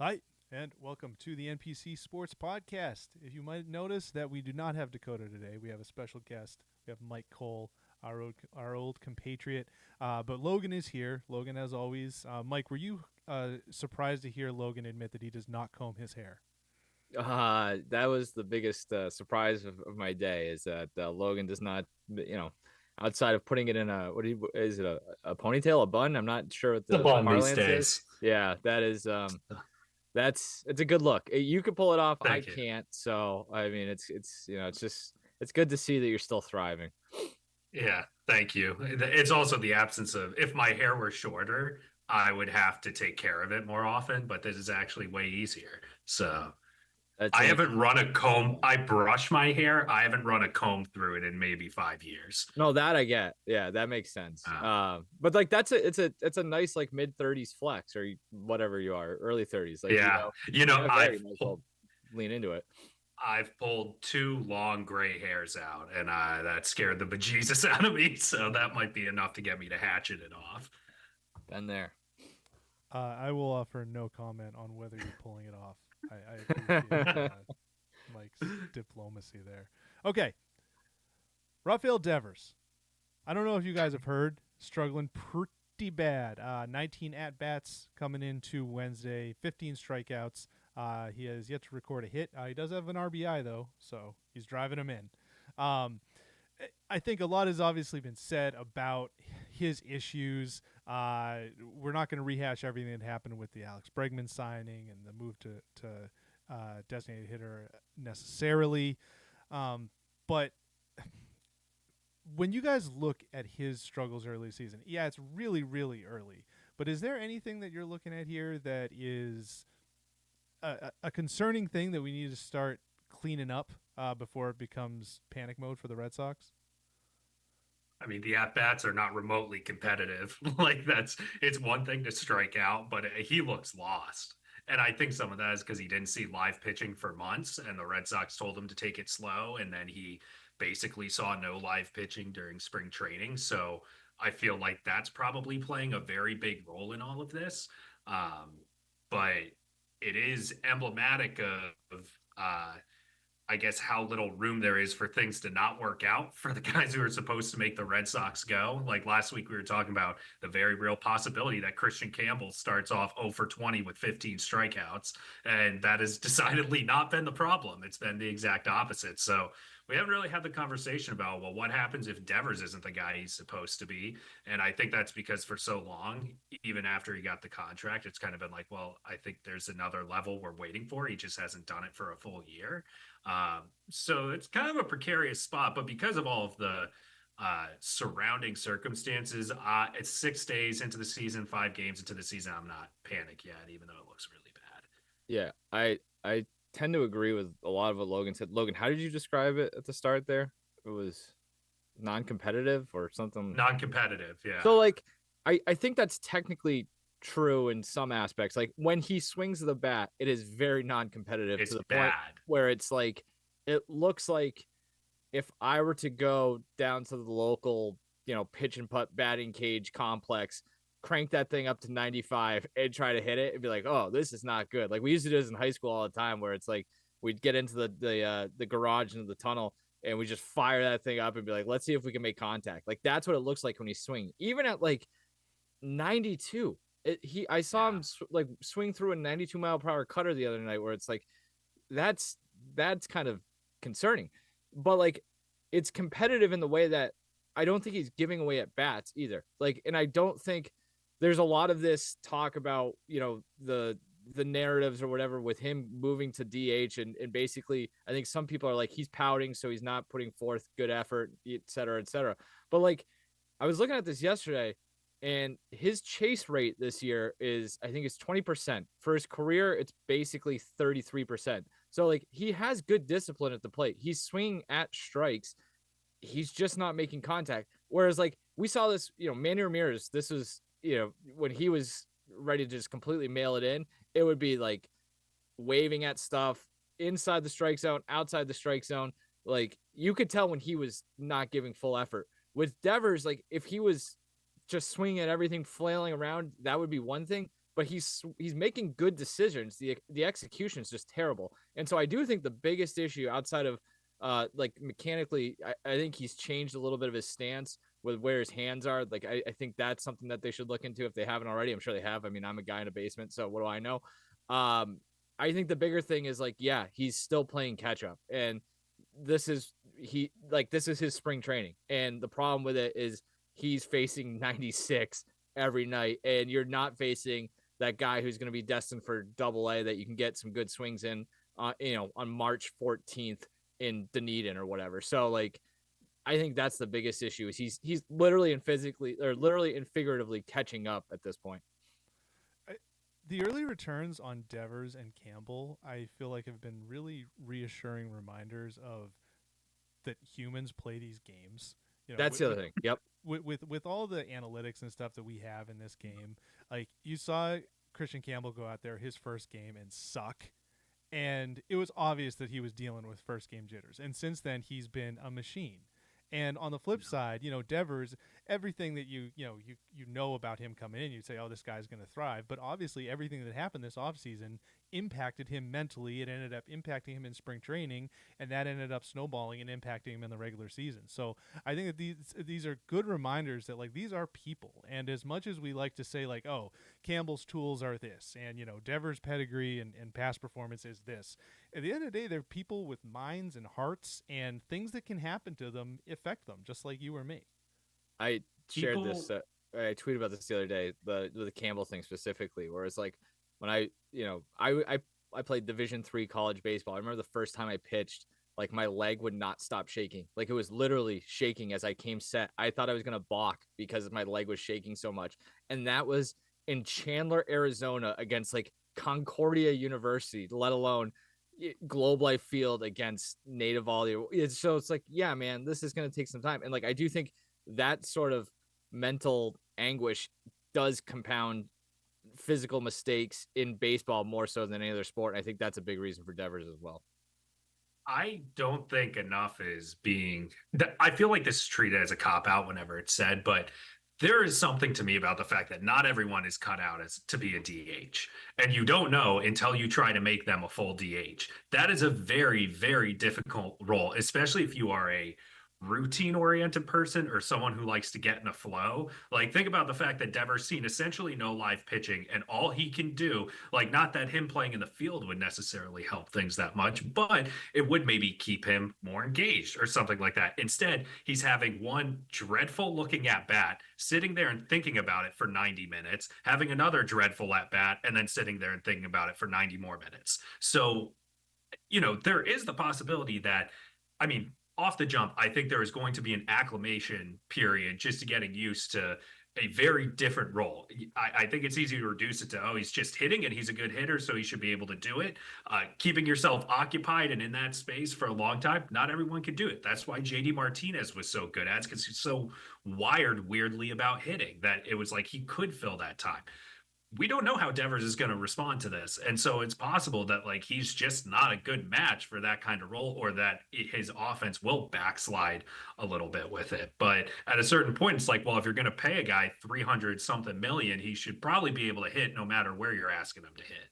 Hi, and welcome to the NPC Sports Podcast. If you might notice that we do not have Dakota today, we have a special guest. We have Mike Cole, our old compatriot. But Logan is here. Logan, as always. Mike, were you surprised to hear Logan admit that he does not comb his hair? That was the biggest surprise of my day is that Logan does not, outside of putting it in is it a ponytail, a bun? I'm not sure what The the bun these parlance is. days. Yeah, that is, it's a good look. You can pull it off. I Thank you. can't. So, I mean, it's good to see that you're still thriving. Yeah, thank you. It's also the absence of, if my hair were shorter, I would have to take care of it more often, but this is actually way easier. So That's I an haven't run a comb. I brush my hair. I haven't run a comb through it in maybe 5 years. No, that I get. Yeah, that makes sense. Uh, But like it's a nice like mid 30s flex or whatever you are, early 30s. Like, yeah, if you have hair, you might as well lean into it. I've pulled two long gray hairs out, and that scared the bejesus out of me. So that might be enough to get me to hatchet it off. Been there. I will offer no comment on whether you're pulling it off. I appreciate Mike's diplomacy there. Okay, Rafael Devers. I don't know if you guys have heard, struggling pretty bad. 19 at bats coming into Wednesday, 15 strikeouts. He has yet to record a hit. He does have an RBI though, so he's driving him in. Um, I think a lot has obviously been said about his issues. We're not going to rehash everything that happened with the Alex Bregman signing and the move to designated hitter necessarily. But when you guys look at his struggles early season, yeah, it's really, really early. But is there anything that you're looking at here that is a concerning thing that we need to start cleaning up before it becomes panic mode for the Red Sox? I mean, the at bats are not remotely competitive. It's one thing to strike out, but he looks lost. And I think some of that is because he didn't see live pitching for months, and the Red Sox told him to take it slow. And then he basically saw no live pitching during spring training. So I feel like that's probably playing a very big role in all of this. Um, but it is emblematic of I guess how little room there is for things to not work out for the guys who are supposed to make the Red Sox go. Like last week, we were talking about the very real possibility that Christian Campbell starts off 0 for 20 with 15 strikeouts. And that has decidedly not been the problem. It's been the exact opposite. So we haven't really had the conversation about, well, what happens if Devers isn't the guy he's supposed to be? And I think that's because for so long, even after he got the contract, it's kind of been like, well, I think there's another level we're waiting for. He just hasn't done it for a full year. So it's kind of a precarious spot, but because of all of the surrounding circumstances, it's 6 days into the season, 5 games into the season. I'm not panicked yet, even though it looks really bad. Yeah, I tend to agree with a lot of what Logan said. Logan, how did you describe it at the start there? It was non-competitive or something. Non-competitive, yeah. So like I think that's technically true in some aspects. Like when he swings the bat, it is very non-competitive to It's the point bad. where it's like it looks like if I were to go down to the local, pitch and putt batting cage complex, crank that thing up to 95 and try to hit it and be like, oh, this is not good. Like we used to do this in high school all the time where it's like we'd get into the garage into the tunnel and we just fire that thing up and be like, let's see if we can make contact. Like that's what it looks like when he's swinging. Even at like 92. I saw him Yeah. like swing through a 92-mile-per-hour cutter the other night where it's like that's that's kind of concerning. But like it's competitive in the way that I don't think he's giving away at bats either. Like, and I don't think there's a lot of this talk about, the narratives or whatever with him moving to DH and basically I think some people are like he's pouting so he's not putting forth good effort, et cetera, et cetera. But like I was looking at this yesterday and his chase rate this year is I think it's 20%. For his career, it's basically 33%. So like he has good discipline at the plate. He's swinging at strikes. He's just not making contact. Whereas like we saw this, Manny Ramirez, this was, when he was ready to just completely mail it in, it would be like waving at stuff inside the strike zone, outside the strike zone. Like you could tell when he was not giving full effort. With Devers, like if he was just swinging at everything, flailing around, that would be one thing. but he's making good decisions. The execution is just terrible. And so I do think the biggest issue outside of like mechanically, I think he's changed a little bit of his stance with where his hands are. Like I think that's something that they should look into if they haven't already. I'm sure they have. I mean, I'm a guy in a basement, so what do I know? I think the bigger thing is like, yeah, he's still playing catch up, and this is his spring training, and the problem with it is he's facing 96 every night, and you're not facing that guy who's going to be destined for double A that you can get some good swings in, on March 14th in Dunedin or whatever. So like, I think that's the biggest issue is he's literally and physically or literally and figuratively catching up at this point. The early returns on Devers and Campbell, I feel like have been really reassuring reminders of that humans play these games. That's the other thing. Yep. With all the analytics and stuff that we have in this game, like you saw Christian Campbell go out there his first game and suck, and it was obvious that he was dealing with first game jitters. And since then, he's been a machine. And on the flip side, Devers, everything that you know about him coming in, you'd say, oh, this guy's going to thrive. But obviously, everything that happened this offseason impacted him mentally. It ended up impacting him in spring training, and that ended up snowballing and impacting him in the regular season. So I think that these are good reminders that, like, these are people. And as much as we like to say, like, oh, Campbell's tools are this, and, Devers' pedigree and past performance is this, at the end of the day, they're people with minds and hearts, and things that can happen to them affect them, just like you or me. I shared this. I tweeted about this the other day, the Campbell thing specifically, where it's like when I played Division III college baseball. I remember the first time I pitched, like my leg would not stop shaking. Like it was literally shaking as I came set. I thought I was gonna balk because my leg was shaking so much, and that was in Chandler, Arizona, against like Concordia University, let alone Globe Life Field against Native Volley. So it's like, yeah, man, this is going to take some time. And like, I do think that sort of mental anguish does compound physical mistakes in baseball more so than any other sport. And I think that's a big reason for Devers as well. I don't think enough is being. I feel like this is treated as a cop out whenever it's said, but there is something to me about the fact that not everyone is cut out as to be a DH, and you don't know until you try to make them a full DH. That is a very, very difficult role, especially if you are a routine oriented person or someone who likes to get in a flow. Like, think about the fact that Devers seen essentially no live pitching, and all he can do, like, not that him playing in the field would necessarily help things that much, but it would maybe keep him more engaged or something like that. Instead, he's having one dreadful looking at bat, sitting there and thinking about it for 90 minutes, having another dreadful at bat, and then sitting there and thinking about it for 90 more minutes. So, there is the possibility that, I mean, off the jump, I think there is going to be an acclimation period just to getting used to a very different role. I think it's easy to reduce it to, oh, he's just hitting and he's a good hitter, so he should be able to do it. Keeping yourself occupied and in that space for a long time, not everyone can do it. That's why JD Martinez was so good at it, because he's so wired weirdly about hitting that it was like he could fill that time. We don't know how Devers is going to respond to this. And so it's possible that, like, he's just not a good match for that kind of role, or that his offense will backslide a little bit with it. But at a certain point, it's like, well, if you're going to pay a guy 300 something million, he should probably be able to hit no matter where you're asking him to hit.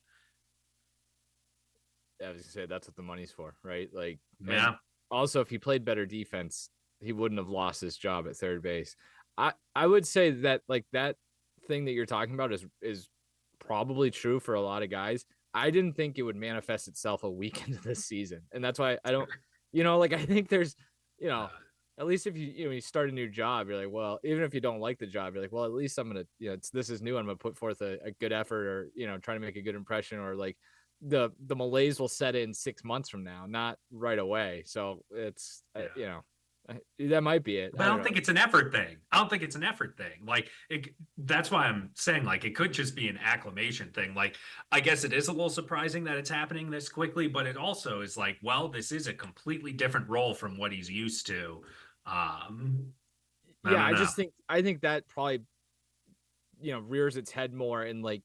I was gonna say that's what the money's for, right? Like, yeah. Also, if he played better defense, he wouldn't have lost his job at third base. I would say that, like, that thing that you're talking about is probably true for a lot of guys. I didn't think it would manifest itself a week into this season, and that's why I don't, like, I think there's, at least if you start a new job, you're like, well, even if you don't like the job, you're like, well, at least I'm gonna, this is new, I'm gonna put forth a good effort, or try to make a good impression, or like the malaise will set in 6 months from now, not right away. So it's that might be it. But I don't think it's an effort thing. Like, that's why I'm saying, like, it could just be an acclimation thing. Like, I guess it is a little surprising that it's happening this quickly, but it also is like, well, this is a completely different role from what he's used to. I think that probably, rears its head more in like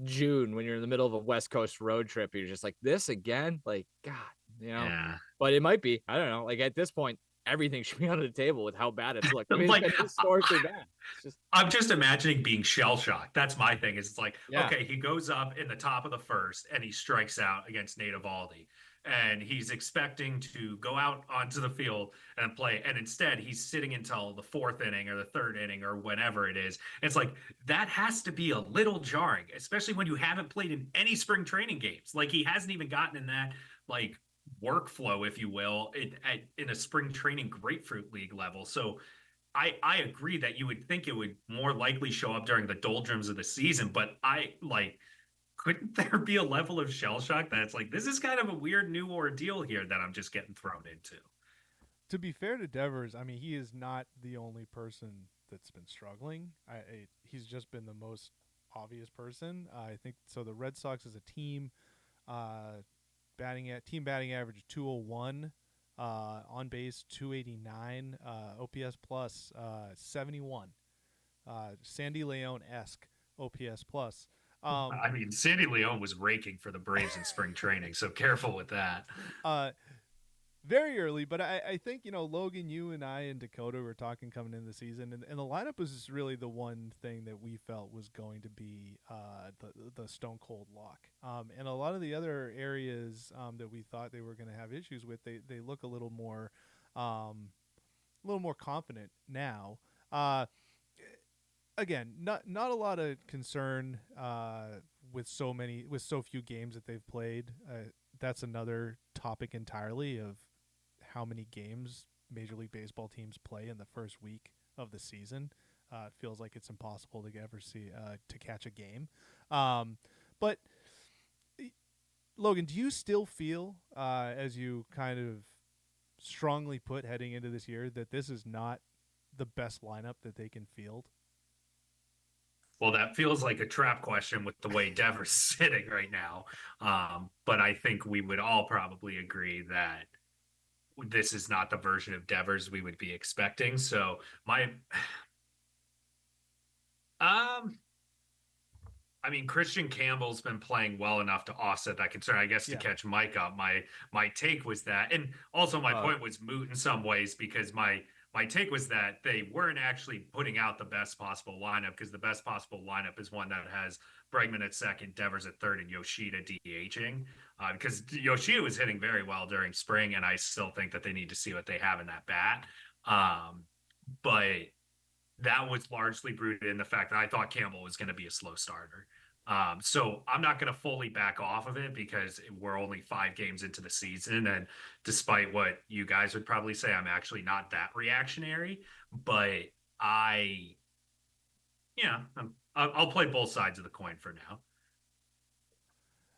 June when you're in the middle of a West Coast road trip. You're just like, this again? Like, God, Yeah. But it might be. I don't know. Like, at this point, everything should be on the table with how bad it's looked. I mean, Like, it's been historically bad. It's just I'm just imagining being shell shocked. That's my thing. Is it's like, yeah, okay, he goes up in the top of the first and he strikes out against Nate Eovaldi. And he's expecting to go out onto the field and play. And instead, he's sitting until the fourth inning or the third inning or whenever it is. And it's like, that has to be a little jarring, especially when you haven't played in any spring training games. Like, he hasn't even gotten in that, like, workflow, if you will, in a spring training grapefruit league level. So I agree that you would think it would more likely show up during the doldrums of the season, but I like couldn't there be a level of shell shock that's like this is kind of a weird new ordeal here that I'm just getting thrown into. To be fair to Devers, I mean, he is not the only person that's been struggling. He's just been the most obvious person. I think so. The Red Sox as a team, team batting average 201, on base 289, OPS plus 71, Sandy Leone esque OPS plus. I mean, Sandy Leone was raking for the Braves in spring training, so careful with that. Very early, but I think, Logan, you and I and Dakota were talking coming into the season, and the lineup was just really the one thing that we felt was going to be the stone cold lock. And a lot of the other areas that we thought they were going to have issues with, they look a little more confident now. Again, not a lot of concern with so few games that they've played. That's another topic entirely of how many games Major League Baseball teams play in the first week of the season. It feels like it's impossible to ever to catch a game. But Logan, do you still feel, as you kind of strongly put heading into this year, that this is not the best lineup that they can field? Well, that feels like a trap question with the way Devers is sitting right now. But I think we would all probably agree that this is not the version of Devers we would be expecting. So I mean, Christian Campbell's been playing well enough to offset that concern. I guess to catch Mike up, my take was that, and also my point was moot in some ways because my take was that they weren't actually putting out the best possible lineup because the best possible lineup is one that has Bregman at second, Devers at third, and Yoshida DHing. Because Yoshida was hitting very well during spring, and I still think that they need to see what they have in that bat. But that was largely rooted in the fact that I thought Campbell was going to be a slow starter. So I'm not going to fully back off of it because we're only 5 games into the season. And despite what you guys would probably say, I'm actually not that reactionary, but I'll play both sides of the coin for now.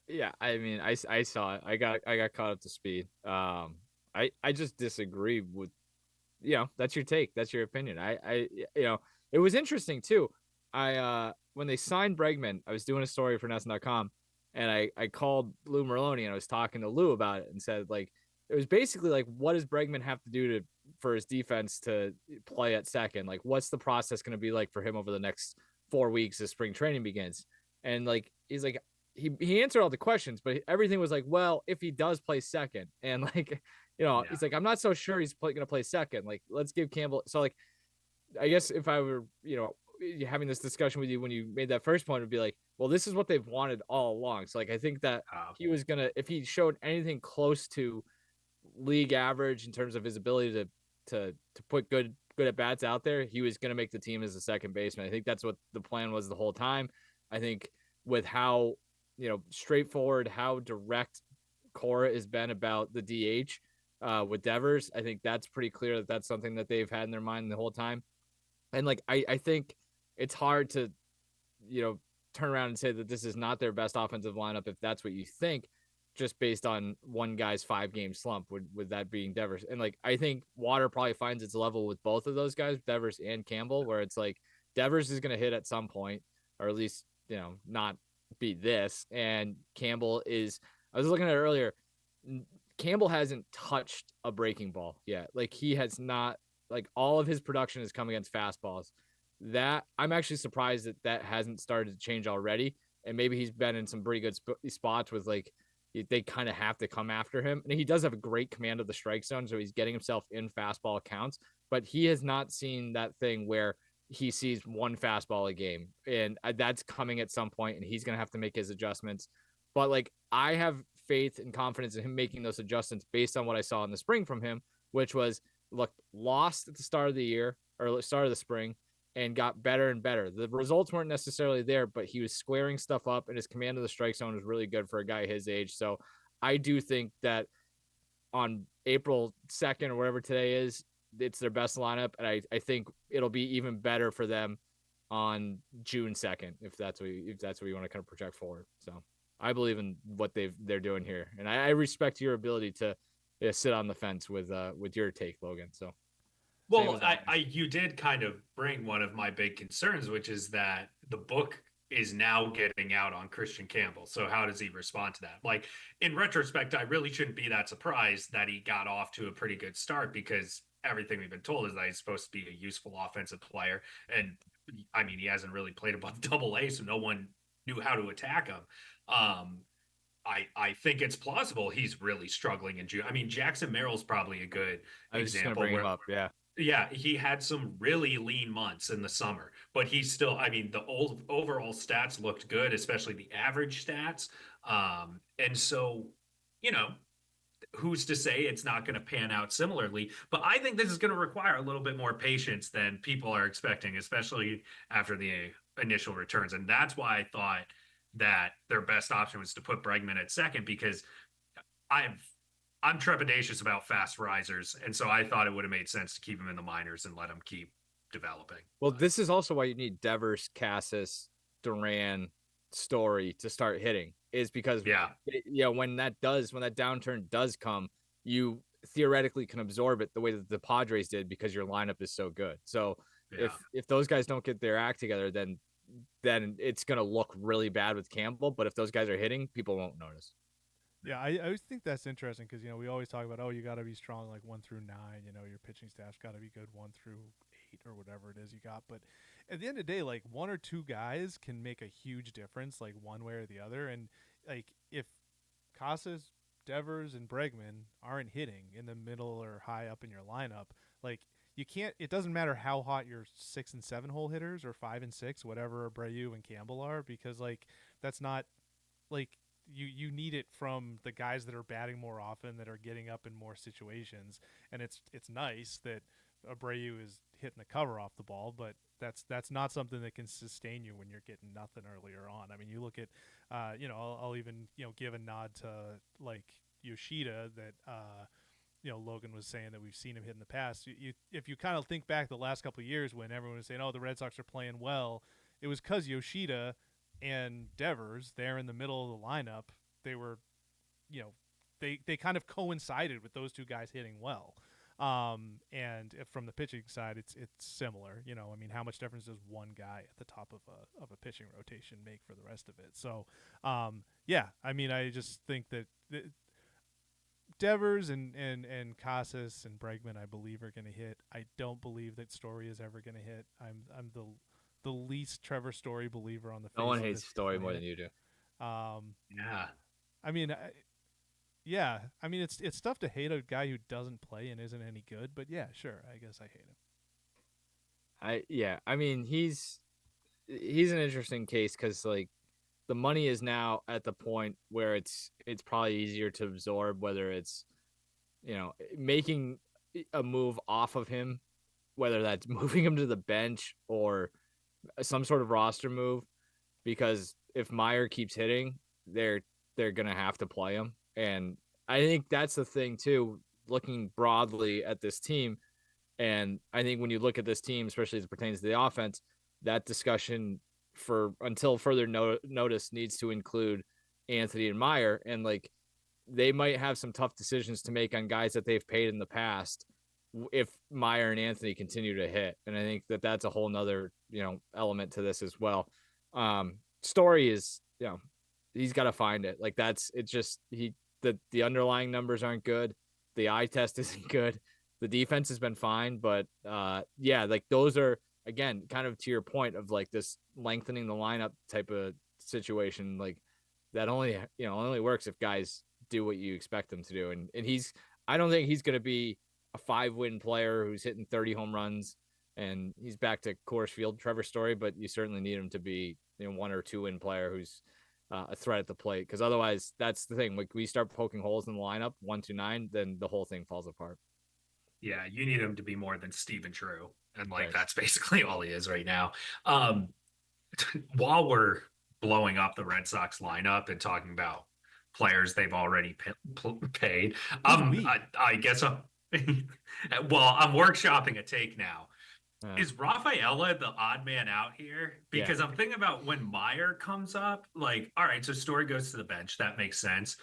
Yeah, I mean, I saw it. I got caught up to speed. I just disagree with, that's your take. That's your opinion. It was interesting too. When they signed Bregman, I was doing a story for NESN.com, and I called Lou Merloni and I was talking to Lou about it and said, like, it was basically like, what does Bregman have to do for his defense to play at second? Like, what's the process going to be like for him over the next 4 weeks as spring training begins? And like, he's like, he answered all the questions, but everything was like, well, if he does play second, and like, he's like, I'm not so sure he's going to play second. Like, let's give Campbell. So like, I guess if I were, having this discussion with you when you made that first point, would be like, well, this is what they've wanted all along. So like, I think that he was gonna, if he showed anything close to league average in terms of his ability to put good at bats out there, he was gonna make the team as a second baseman. I think that's what the plan was the whole time. I think with how straightforward, how direct Cora has been about the DH with Devers, I think that's pretty clear that that's something that they've had in their mind the whole time. And like, I think it's hard to, turn around and say that this is not their best offensive lineup if that's what you think, just based on one guy's 5-game slump, with that being Devers. And like, I think Water probably finds its level with both of those guys, Devers and Campbell, where it's like Devers is going to hit at some point, or at least, not be this. And Campbell is, I was looking at it earlier, Campbell hasn't touched a breaking ball yet. Like, he has not, like, all of his production has come against fastballs. That I'm actually surprised that hasn't started to change already. And maybe he's been in some pretty good spots with like they kind of have to come after him. And he does have a great command of the strike zone, so he's getting himself in fastball accounts, but he has not seen that thing where he sees one fastball a game. And that's coming at some point, and he's going to have to make his adjustments. But like, I have faith and confidence in him making those adjustments based on what I saw in the spring from him, which was look, lost at the start of the year or start of the spring and got better and better. The results weren't necessarily there, but he was squaring stuff up, and his command of the strike zone was really good for a guy his age. So I do think that on April 2nd or whatever today is, it's their best lineup. And I think it'll be even better for them on June 2nd, if that's what you want to kind of project forward. So I believe in what they're doing here. And I respect your ability to sit on the fence with your take, Logan. So well, you did kind of bring one of my big concerns, which is that the book is now getting out on Christian Campbell. So how does he respond to that? Like, in retrospect, I really shouldn't be that surprised that he got off to a pretty good start, because everything we've been told is that he's supposed to be a useful offensive player. And I mean, he hasn't really played above Double-A, so no one knew how to attack him. I think it's plausible he's really struggling in June. I mean, Jackson Merrill's probably a good I was example. Just bring him up, yeah. Yeah, he had some really lean months in the summer, but he's still, I mean, the overall stats looked good, especially the average stats. And so, you know, who's to say it's not going to pan out similarly? But I think this is going to require a little bit more patience than people are expecting, especially after the initial returns. And that's why I thought that their best option was to put Bregman at second, because I'm trepidatious about fast risers, and so I thought it would have made sense to keep him in the minors and let him keep developing. Well, this is also why you need Devers, Cassis, Duran, Story to start hitting, is because when that downturn does come, you theoretically can absorb it the way that the Padres did, because your lineup is so good. So if those guys don't get their act together, then it's going to look really bad with Campbell. But if those guys are hitting, people won't notice. Yeah, I always think that's interesting, because we always talk about, you got to be strong like 1 through 9. Your pitching staff's got to be good 1 through 8 or whatever it is you got. But at the end of the day, like 1 or 2 guys can make a huge difference, like one way or the other. And like if Casas, Devers, and Bregman aren't hitting in the middle or high up in your lineup, like you can't. It doesn't matter how hot your 6 and 7 hole hitters or 5 and 6, whatever Abreu and Campbell are, because like that's not like. You need it from the guys that are batting more often, that are getting up in more situations, and it's nice that Abreu is hitting the cover off the ball, but that's not something that can sustain you when you're getting nothing earlier on. I mean, you look at, I'll even give a nod to like Yoshida that Logan was saying that we've seen him hit in the past. If you kind of think back the last couple of years when everyone was saying, oh, the Red Sox are playing well, it was because Yoshida and Devers there in the middle of the lineup, they were, they kind of coincided with those two guys hitting well. And from the pitching side, it's similar. I mean, how much difference does one guy at the top of a pitching rotation make for the rest of it? So, I mean, I just think that Devers and Casas and Bregman, I believe, are going to hit. I don't believe that Story is ever going to hit. I'm the least Trevor Story believer on the face. No one hates Story more than you do. I mean, I mean, it's tough to hate a guy who doesn't play and isn't any good, but yeah, sure, I guess I hate him. I mean, he's an interesting case, because like the money is now at the point where it's probably easier to absorb, whether it's making a move off of him, whether that's moving him to the bench or some sort of roster move, because if Meyer keeps hitting, they're gonna have to play him. And I think that's the thing too, looking broadly at this team. And I think when you look at this team, especially as it pertains to the offense, that discussion for until further notice needs to include Anthony and Meyer. And like, they might have some tough decisions to make on guys that they've paid in the past if Meyer and Anthony continue to hit. And I think that that's a whole nother, element to this as well. Story is, he's got to find it. Like it's just, the underlying numbers aren't good. The eye test isn't good. The defense has been fine, but like those are, again, kind of to your point of like this lengthening the lineup type of situation. Like that only only works if guys do what you expect them to do. And I don't think he's going to be a 5-win player who's hitting 30 home runs and he's back to Coors Field Trevor Story, but you certainly need him to be 1 or 2-win player who's a threat at the plate, because otherwise that's the thing. Like we start poking holes in the lineup 1-9, then the whole thing falls apart. Yeah, you need him to be more than Steven True, and like Right. that's basically all he is right now. While we're blowing up the Red Sox lineup and talking about players they've already paid, I guess I'm well, I'm workshopping a take now. Is Rafaela the odd man out here? Because I'm thinking about when Meyer comes up, like, all right, so Story goes to the bench. That makes sense.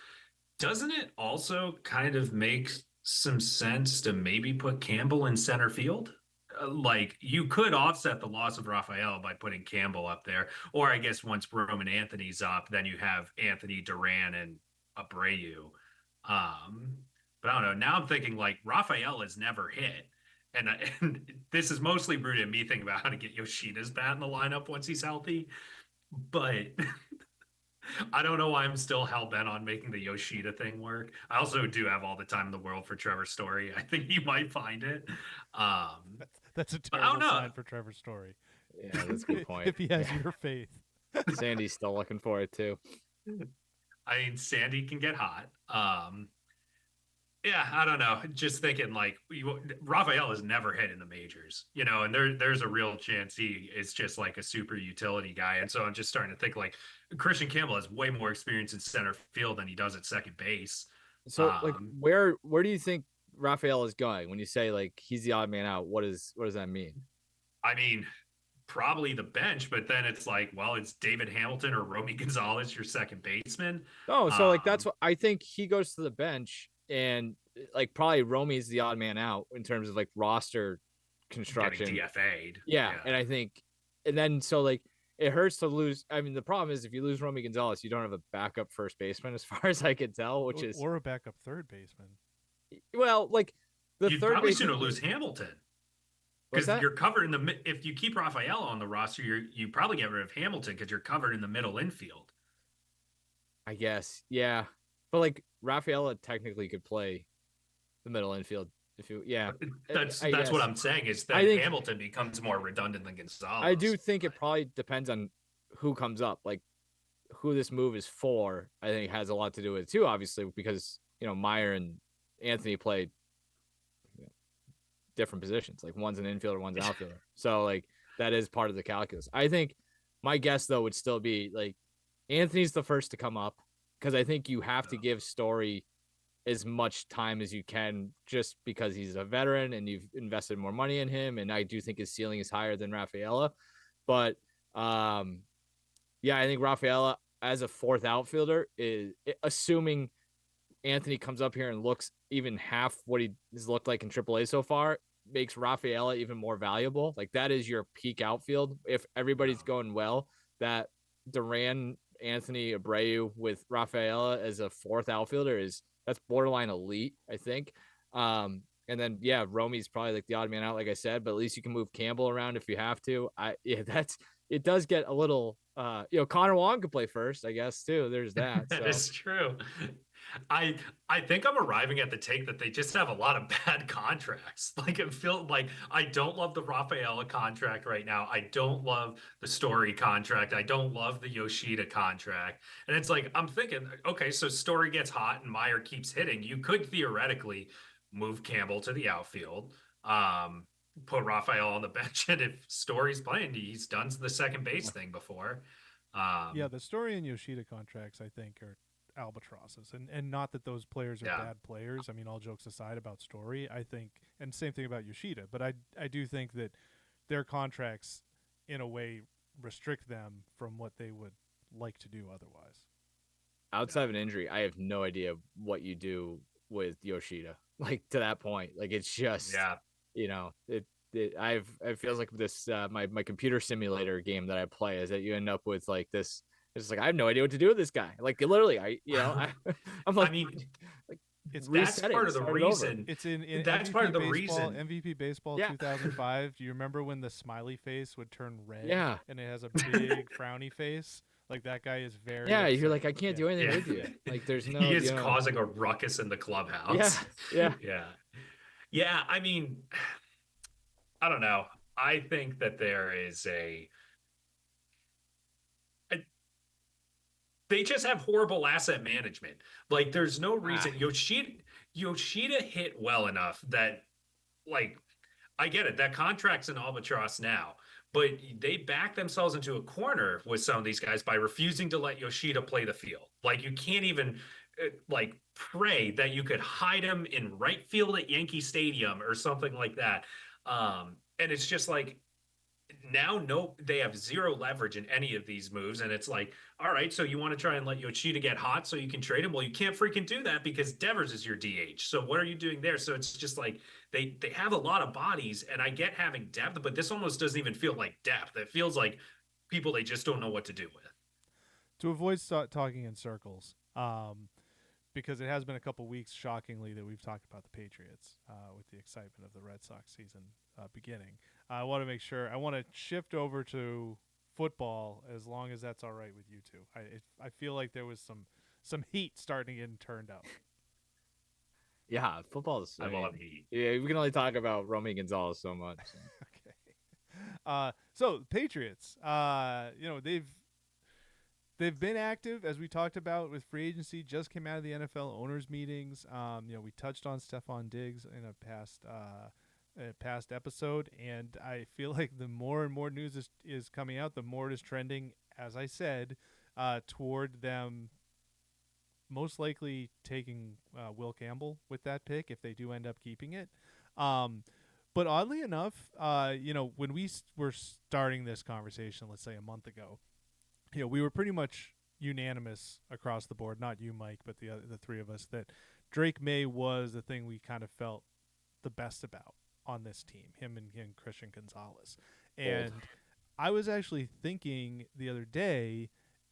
Doesn't it also kind of make some sense to maybe put Campbell in center field? Like, you could offset the loss of Rafael by putting Campbell up there. Or I guess once Roman Anthony's up, then you have Anthony, Duran, and Abreu. But I don't know. Now I'm thinking, like, Rafael has never hit. And this is mostly rooted in me thinking about how to get Yoshida's bat in the lineup once he's healthy. But I don't know why I'm still hell bent on making the Yoshida thing work. I also do have all the time in the world for Trevor Story. I think he might find it. That's a terrible sign for Trevor Story. Yeah, that's a good point. If he has your faith. Sandy's still looking for it too. I mean, Sandy can get hot. Yeah, I don't know. Just thinking, like, Rafael has never hit in the majors, and there's a real chance he is just like a super utility guy. And so I'm just starting to think, like, Christian Campbell has way more experience in center field than he does at second base. So, like, where do you think Rafael is going when you say, like, he's the odd man out? What does that mean? I mean, probably the bench, but then it's like, well, it's David Hamilton or Romy Gonzalez, your second baseman. Oh, so like that's what I think. He goes to the bench, and like probably Romy's the odd man out in terms of like roster construction. Getting DFA'd. Yeah, and I think, and then so like it hurts to lose. I mean, the problem is if you lose Romy Gonzalez, you don't have a backup first baseman, as far as I can tell, or a backup third baseman. Well, like the you third probably baseman shouldn't lose Hamilton. Because you're covered in the if you keep Rafael on the roster, you probably get rid of Hamilton because you're covered in the middle infield. I guess, yeah, but like Rafaela technically could play the middle infield if you, That's what I'm saying is that Hamilton becomes more redundant than Gonzalez. I do think it probably depends on who comes up, like who this move is for. I think has a lot to do with it too, obviously, because Meyer and Anthony played different positions. Like one's an infielder, one's an outfielder. So like that is part of the calculus. I think my guess though would still be like Anthony's the first to come up, because I think you have to give Story as much time as you can just because he's a veteran and you've invested more money in him. And I do think his ceiling is higher than Rafaela. But I think Rafaela as a fourth outfielder is, assuming Anthony comes up here and looks even half what he has looked like in AAA so far, makes Rafaela even more valuable. Like that is your peak outfield. If everybody's going well, that Duran, Anthony, Abreu with Rafaela as a fourth outfielder that's borderline elite, I think. And then Romy's probably like the odd man out, like I said, but at least you can move Campbell around if you have to. It does get a little Connor Wong could play first, I guess too. There's that. That is true. I think I'm arriving at the take that they just have a lot of bad contracts. Like it feels like I don't love the Rafaela contract right now. I don't love the Story contract. I don't love the Yoshida contract. And it's like I'm thinking, okay, so Story gets hot and Meyer keeps hitting. You could theoretically move Campbell to the outfield, put Rafael on the bench, and if Story's playing, he's done the second base thing before. The Story and Yoshida contracts, I think, are albatrosses, and not that those players are bad players. I mean, all jokes aside about Story, I think, and same thing about Yoshida, but I do think that their contracts in a way restrict them from what they would like to do otherwise. Outside of an injury, I have no idea what you do with Yoshida, like to that point. Like it's just it feels like this my computer simulator game that I play is that you end up with like this. It's like I have no idea what to do with this guy. Like literally, I'm like, I mean, like that's part of the reason. It's in that's MVP part of the baseball, reason. MVP baseball 2005. Do you remember when the smiley face would turn red? Yeah, and it has a big frowny face. Like that guy is very Yeah, you're upset. like, I can't do anything with you. Like, there's no. He is you know, causing a ruckus in the clubhouse. Yeah, yeah. Yeah. Yeah. I mean, I don't know. I think that there is they just have horrible asset management. Like, there's no reason Yoshida hit well enough that, like, I get it. That contract's an albatross now, but they back themselves into a corner with some of these guys by refusing to let Yoshida play the field. Like, you can't even like pray that you could hide him in right field at Yankee Stadium or something like that. And it's just like, now no, they have zero leverage in any of these moves, and it's like, all right, so you want to try and let Yoshida get hot so you can trade him? Well, you can't freaking do that because Devers is your DH. So what are you doing there? So it's just like they have a lot of bodies, and I get having depth, but this almost doesn't even feel like depth. It feels like people they just don't know what to do with. To avoid talking in circles, because it has been a couple weeks, shockingly, that we've talked about the Patriots with the excitement of the Red Sox season beginning. I want to make sure. I want to shift over to football as long as that's all right with you two. I feel like there was some heat starting to get turned up. Yeah, football is. I love heat. Yeah, we can only talk about Romy Gonzalez so much. So. Okay. So Patriots, they've been active, as we talked about with free agency. Just came out of the NFL owners meetings. We touched on Stephon Diggs in a past episode, and I feel like the more and more news is coming out, the more it is trending, as I said, toward them most likely taking Will Campbell with that pick if they do end up keeping it. But oddly enough, when we were starting this conversation, let's say a month ago, we were pretty much unanimous across the board, not you, Mike, but the three of us, that Drake May was the thing we kind of felt the best about on this team, him and Christian Gonzalez. And I was actually thinking the other day,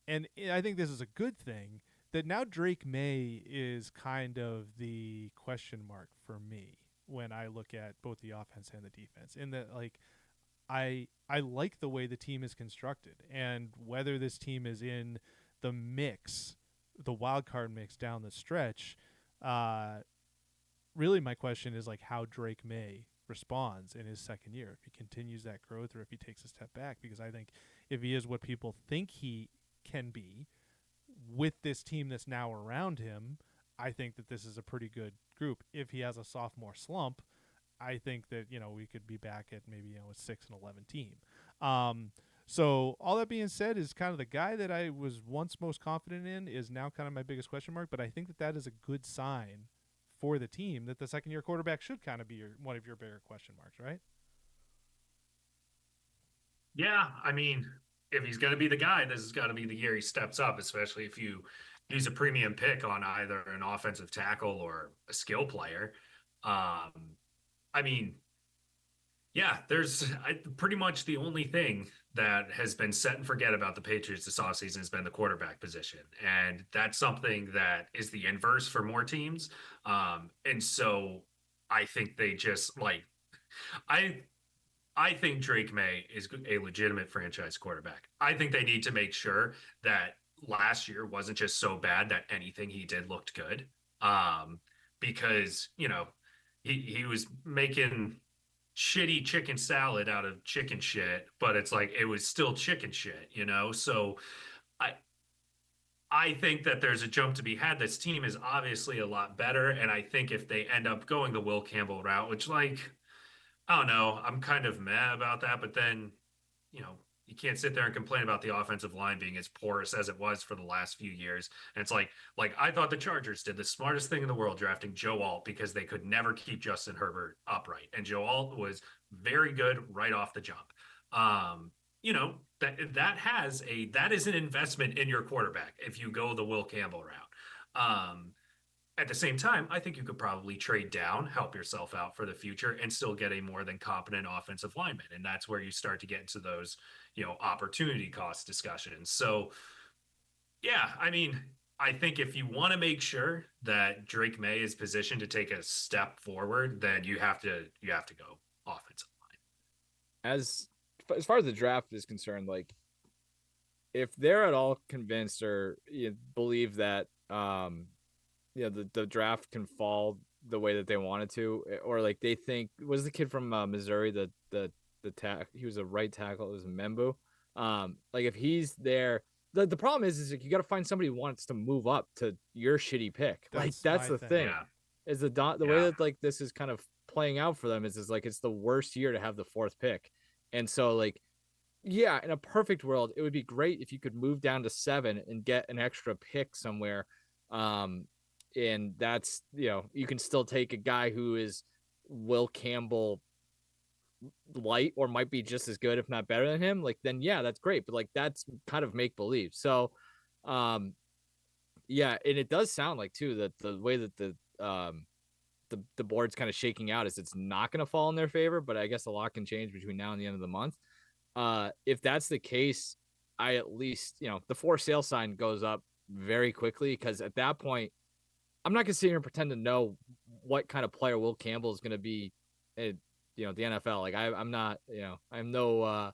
and I think this is a good thing, that now Drake May is kind of the question mark for me when I look at both the offense and the defense. In that, like, I like the way the team is constructed, and whether this team is in the mix, the wild card mix down the stretch. Really, my question is like how Drake May responds in his second year, if he continues that growth or if he takes a step back. Because I think if he is what people think he can be with this team that's now around him, I think that this is a pretty good group. If he has a sophomore slump, I think that we could be back at maybe a 6-11 team. So all that being said, is kind of the guy that I was once most confident in is now kind of my biggest question mark. But I think that is a good sign for the team that the second year quarterback should kind of be one of your bigger question marks, right? Yeah, I mean, if he's going to be the guy, this has got to be the year he steps up, especially if you use a premium pick on either an offensive tackle or a skill player. I mean, yeah, there's pretty much the only thing that has been set and forget about the Patriots this offseason has been the quarterback position. And that's something that is the inverse for more teams. And so I think they just I think Drake May is a legitimate franchise quarterback. I think they need to make sure that last year wasn't just so bad that anything he did looked good. Because, he was making shitty chicken salad out of chicken shit, but it's like it was still chicken shit, So I think that there's a jump to be had. This team is obviously a lot better, and I think if they end up going the Will Campbell route, which, like, I don't know, I'm kind of mad about that, but then, you can't sit there and complain about the offensive line being as porous as it was for the last few years. And it's like I thought the Chargers did the smartest thing in the world drafting Joe Alt because they could never keep Justin Herbert upright. And Joe Alt was very good right off the jump. That is an investment in your quarterback if you go the Will Campbell route. At the same time, I think you could probably trade down, help yourself out for the future, and still get a more than competent offensive lineman. And that's where you start to get into those, opportunity cost discussions. So, yeah, I mean, I think if you want to make sure that Drake May is positioned to take a step forward, then you have to go offensive line. As far as the draft is concerned, like, if they're at all convinced or believe that the draft can fall the way that they wanted to, or like they think was the kid from Missouri, he was a right tackle, it was Membu. Like if he's there, the problem is like you got to find somebody who wants to move up to your shitty pick. Like that's my the thing. thing. Yeah. Is the way that like this is kind of playing out for them is like it's the worst year to have the 4th pick. And so like yeah, in a perfect world, it would be great if you could move down to 7 and get an extra pick somewhere. And that's, you can still take a guy who is Will Campbell light or might be just as good, if not better than him. Like, then yeah, that's great. But like, that's kind of make believe. So, yeah, and it does sound like too that the way that the board's kind of shaking out is it's not going to fall in their favor. But I guess a lot can change between now and the end of the month. If that's the case, I at least, the for sale sign goes up very quickly because at that point, I'm not gonna sit here and pretend to know what kind of player Will Campbell is gonna be at, the NFL. Like I'm not, I'm no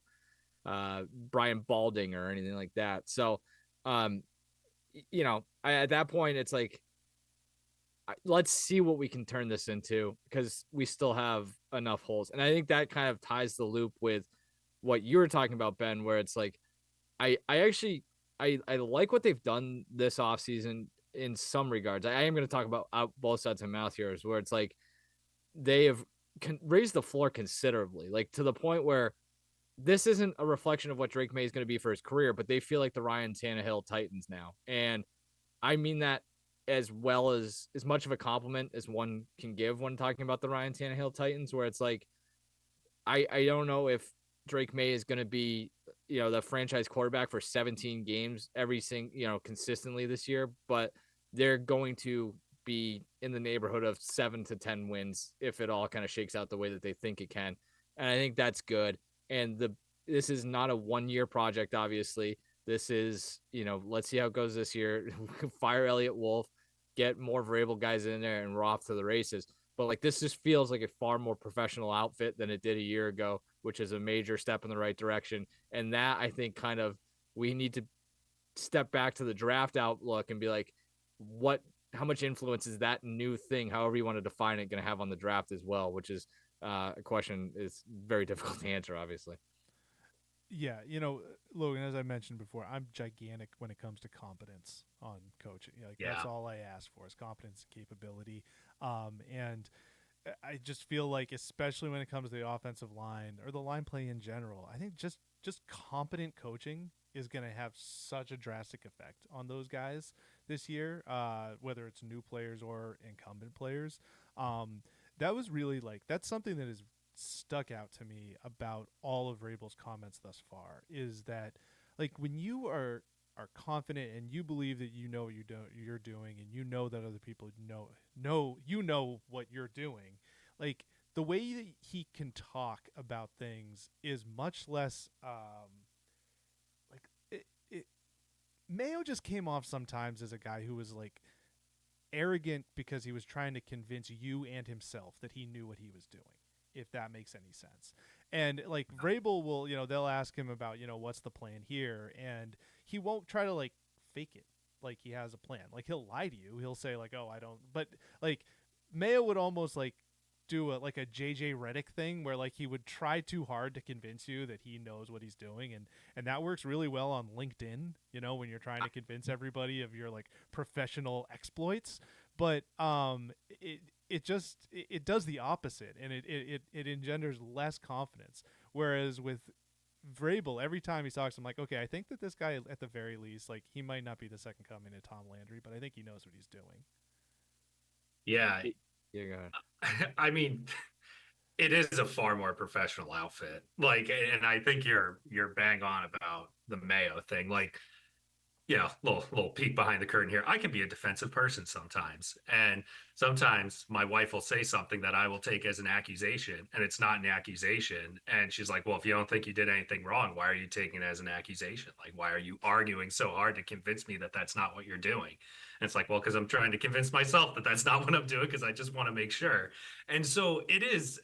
Brian Balding or anything like that. So, um, at that point, it's like, let's see what we can turn this into because we still have enough holes. And I think that kind of ties the loop with what you were talking about, Ben, where it's like, I actually, I like what they've done this offseason in some regards. I am going to talk about both sides of my mouth here, is where it's like they have raised the floor considerably, like to the point where this isn't a reflection of what Drake May is going to be for his career, but they feel like the Ryan Tannehill Titans now. And I mean that as well as much of a compliment as one can give when talking about the Ryan Tannehill Titans, where it's like, I don't know if Drake May is going to be, the franchise quarterback for 17 games consistently this year, but they're going to be in the neighborhood of 7 to 10 wins if it all kind of shakes out the way that they think it can. And I think that's good. And this is not a 1-year project, obviously. This is, let's see how it goes this year. Fire Elliott Wolf, get more Vrabel guys in there, and we're off to the races. But like this just feels like a far more professional outfit than it did a year ago, which is a major step in the right direction. And that I think kind of we need to step back to the draft outlook and be like, how much influence is that new thing, however you want to define it, going to have on the draft as well, which is a question is very difficult to answer, obviously. Yeah, Logan, as I mentioned before, I'm gigantic when it comes to competence on coaching. That's all I ask for is competence and capability. And I just feel like, especially when it comes to the offensive line or the line play in general, I think just competent coaching is going to have such a drastic effect on those guys this year, whether it's new players or incumbent players. That was really that's something that is stuck out to me about all of Rabel's comments thus far, is that when you are confident and you believe that you know what you're doing, and you know that other people know what you're doing, the way that he can talk about things is much less Mayo just came off sometimes as a guy who was arrogant because he was trying to convince you and himself that he knew what he was doing, if that makes any sense. And Vrabel will, they'll ask him about, what's the plan here, and he won't try to fake it like he has a plan. He'll lie to you. He'll say oh, I don't. But Mayo would almost do a JJ Redick thing where he would try too hard to convince you that he knows what he's doing, and that works really well on LinkedIn, when you're trying to convince everybody of your professional exploits. But it does the opposite, and it engenders less confidence. Whereas with Vrabel, every time he talks, I'm like, okay, I think that this guy, at the very least, he might not be the second coming of Tom Landry, but I think he knows what he's doing. Yeah. Yeah, go ahead. I mean, it is a far more professional outfit. And I think you're bang on about the Mayo thing. Little peek behind the curtain here. I can be a defensive person sometimes. And sometimes my wife will say something that I will take as an accusation, and it's not an accusation. And she's like, well, if you don't think you did anything wrong, why are you taking it as an accusation? Why are you arguing so hard to convince me that that's not what you're doing? And it's well, because I'm trying to convince myself that that's not what I'm doing, because I just want to make sure. And so it is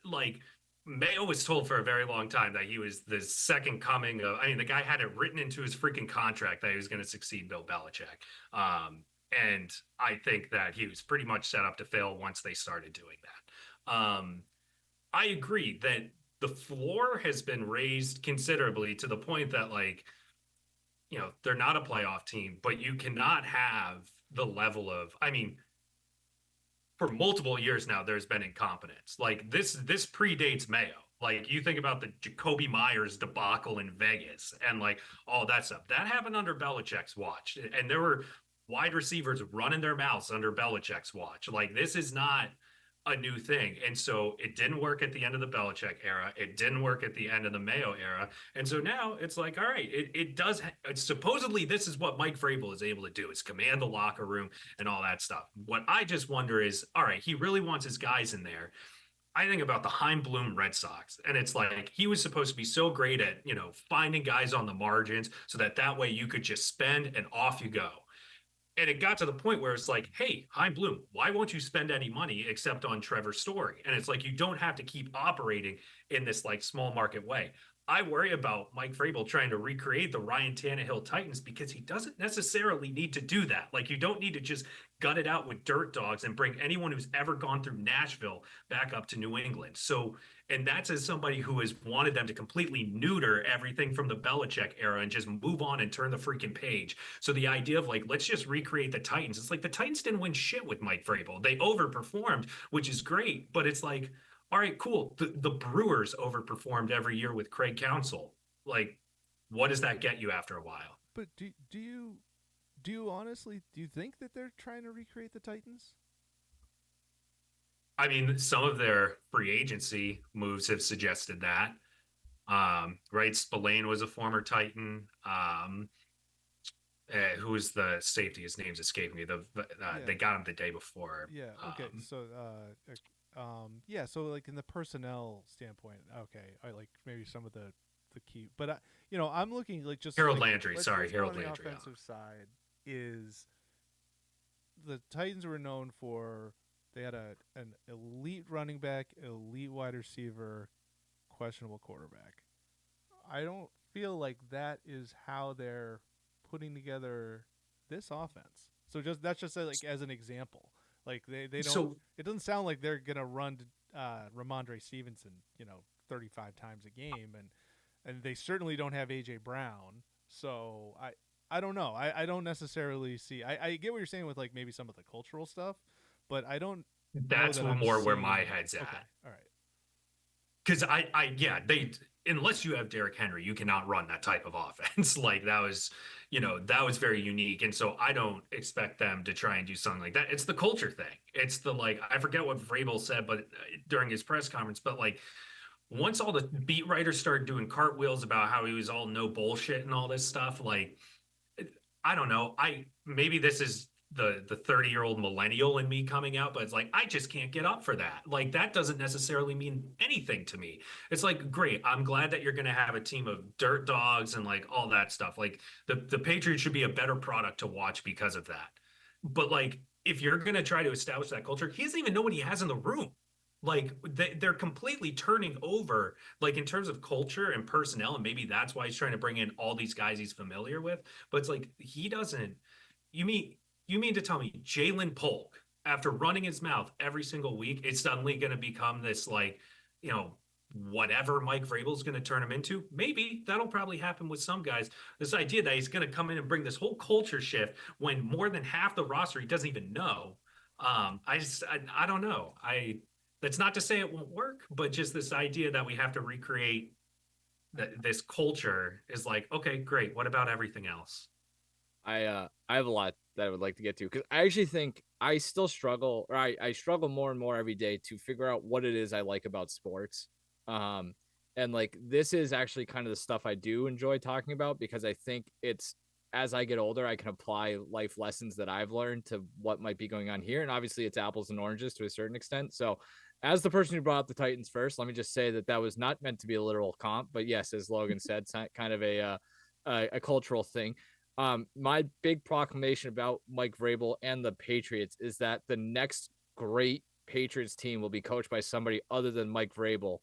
Mayo was told for a very long time that he was the second coming of. I mean, the guy had it written into his freaking contract that he was going to succeed Bill Belichick. And I think that he was pretty much set up to fail once they started doing that. I agree that the floor has been raised considerably to the point that, like, they're not a playoff team, but you cannot have the level of, I mean, for multiple years now, there's been incompetence. Like this predates Mayo. Like you think about the Jacoby Myers debacle in Vegas and like all that stuff. That happened under Belichick's watch. And there were wide receivers running their mouths under Belichick's watch. Like this is not a new thing. And so it didn't work at the end of the Belichick era. It didn't work at the end of the Mayo era. And so now it's like, all right, it does. Supposedly, this is what Mike Vrabel is able to do, is command the locker room and all that stuff. What I just wonder is, all right, he really wants his guys in there. I think about the Heim Bloom Red Sox, and it's like he was supposed to be so great at, finding guys on the margins so that way you could just spend and off you go. And it got to the point where it's like, hey, Heim Bloom, why won't you spend any money except on Trevor Story? And it's like, you don't have to keep operating in this like small market way. I worry about Mike Vrabel trying to recreate the Ryan Tannehill Titans because he doesn't necessarily need to do that. Like, you don't need to just gut it out with dirt dogs and bring anyone who's ever gone through Nashville back up to New England. So, and that's as somebody who has wanted them to completely neuter everything from the Belichick era and just move on and turn the freaking page. So the idea of like, let's just recreate the Titans. It's like the Titans didn't win shit with Mike Vrabel. They overperformed, which is great, but it's like, all right, cool. The Brewers overperformed every year with Craig Counsell. Like, what does that get you after a while? But do you honestly think that they're trying to recreate the Titans? I mean, some of their free agency moves have suggested that. Right, Spillane was a former Titan. Who was the safety? His name's escaping me. They got him the day before. Yeah. Okay. Yeah. So like in the personnel standpoint, okay, I like maybe some of the key, but I'm looking like just Harold like, Landry. Sorry, Harold Landry. On the offensive side is the Titans were known for they had an elite running back, elite wide receiver, questionable quarterback. I don't feel like that is how they're putting together this offense. So that's just like as an example. Like they don't. So, it doesn't sound like they're gonna run Ramondre Stevenson 35 times a game, and they certainly don't have AJ Brown. So I don't know. I don't necessarily see. I get what you're saying with like maybe some of the cultural stuff, but I don't. That's more where my head's at. Okay, all right. Because they unless you have Derrick Henry, you cannot run that type of offense. Like that was very unique. And so I don't expect them to try and do something like that. It's the culture thing. It's the like, I forget what Vrabel said, but during his press conference, but like once all the beat writers started doing cartwheels about how he was all no bullshit and all this stuff, like, I don't know. Maybe this is the 30-year-old millennial in me coming out, but it's like, I just can't get up for that. Like, that doesn't necessarily mean anything to me. It's like, great, I'm glad that you're going to have a team of dirt dogs and like all that stuff. Like the Patriots should be a better product to watch because of that. But like, if you're going to try to establish that culture, he doesn't even know what he has in the room. Like they're completely turning over, like in terms of culture and personnel, and maybe that's why he's trying to bring in all these guys he's familiar with. But it's like he doesn't. You mean to tell me Jalen Polk, after running his mouth every single week, is suddenly going to become this like, whatever Mike Vrabel is going to turn him into? Maybe that'll probably happen with some guys. This idea that he's going to come in and bring this whole culture shift when more than half the roster he doesn't even know. I don't know. That's not to say it won't work, but just this idea that we have to recreate this culture is like, okay, great. What about everything else? I have a lot that I would like to get to because I actually think I still struggle, or I struggle more and more every day to figure out what it is I like about sports. And like this is actually kind of the stuff I do enjoy talking about because I think it's as I get older, I can apply life lessons that I've learned to what might be going on here. And obviously it's apples and oranges to a certain extent. So as the person who brought up the Titans first, let me just say that was not meant to be a literal comp, but yes, as Logan said, it's kind of a cultural thing. My big proclamation about Mike Vrabel and the Patriots is that the next great Patriots team will be coached by somebody other than Mike Vrabel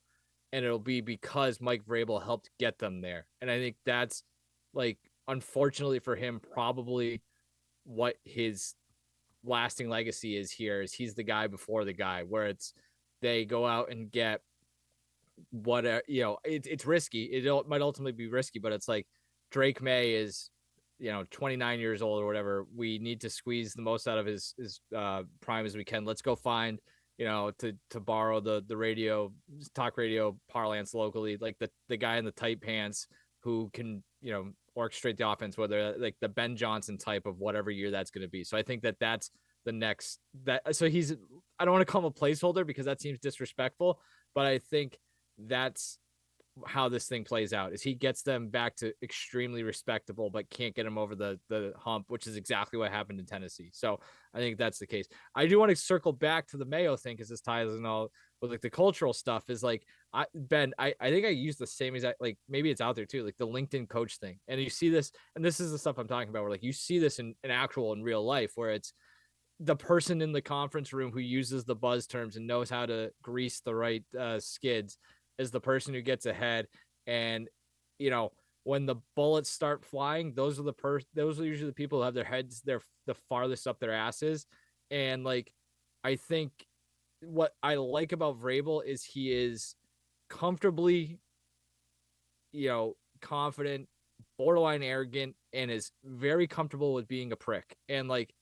and it'll be because Mike Vrabel helped get them there. And I think that's, like, unfortunately for him, probably what his lasting legacy is here. Is he's the guy before the guy, where it's they go out and get what it's risky. It might ultimately be risky, but it's like Drake May is 29 years old or whatever. We need to squeeze the most out of his prime as we can. Let's go find to borrow the radio talk radio parlance locally, like the guy in the tight pants who can orchestrate the offense, whether like the Ben Johnson type of whatever year that's going to be. So I think that's the next that. So he's, I don't want to call him a placeholder because that seems disrespectful, but I think that's how this thing plays out. Is he gets them back to extremely respectable, but can't get them over the hump, which is exactly what happened in Tennessee. So I think that's the case. I do want to circle back to the Mayo thing, because this ties in all with like the cultural stuff. Is like, I think I use the same exact, like, maybe it's out there too, like the LinkedIn coach thing. And you see this, and this is the stuff I'm talking about, where like you see this in actual in real life, where it's the person in the conference room who uses the buzz terms and knows how to grease the right skids is the person who gets ahead. And when the bullets start flying, those are usually the people who have their heads the farthest up their asses. And like, I think what I like about Vrabel is he is comfortably confident, borderline arrogant, and is very comfortable with being a prick. And like,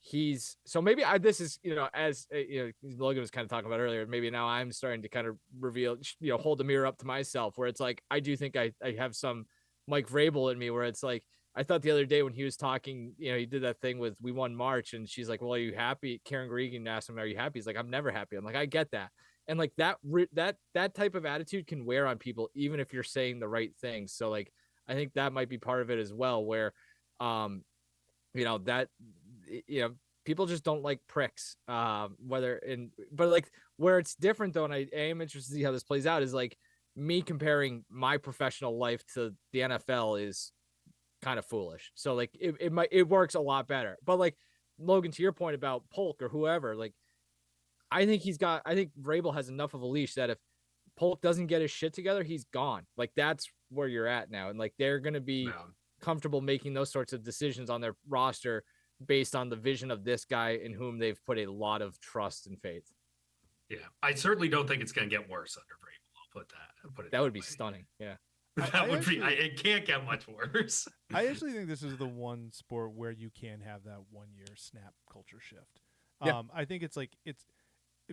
he's, so maybe this is as Logan was kind of talking about earlier, maybe now I'm starting to kind of reveal, hold the mirror up to myself, where it's like I do think I have some Mike Vrabel in me, where it's like I thought the other day when he was talking, he did that thing with we won March, and she's like, well, are you happy? Karen Gregan asked him, are you happy? He's like, I'm never happy. I'm like, I get that. And like that type of attitude can wear on people even if you're saying the right things. So like, I think that might be part of it as well, where that people just don't like pricks, but like, where it's different though, and I am interested to see how this plays out, is like me comparing my professional life to the NFL is kind of foolish. So like it works a lot better. But like, Logan, to your point about Polk or whoever, like I think Vrabel has enough of a leash that if Polk doesn't get his shit together, he's gone. Like, that's where you're at now. And like, they're going to be comfortable making those sorts of decisions on their roster based on the vision of this guy in whom they've put a lot of trust and faith. Yeah, I certainly don't think it's going to get worse under Vrabel. I'll put it. That would be stunning. Yeah, It can't get much worse. I actually think this is the one sport where you can have that 1 year snap culture shift. Yeah. I think it's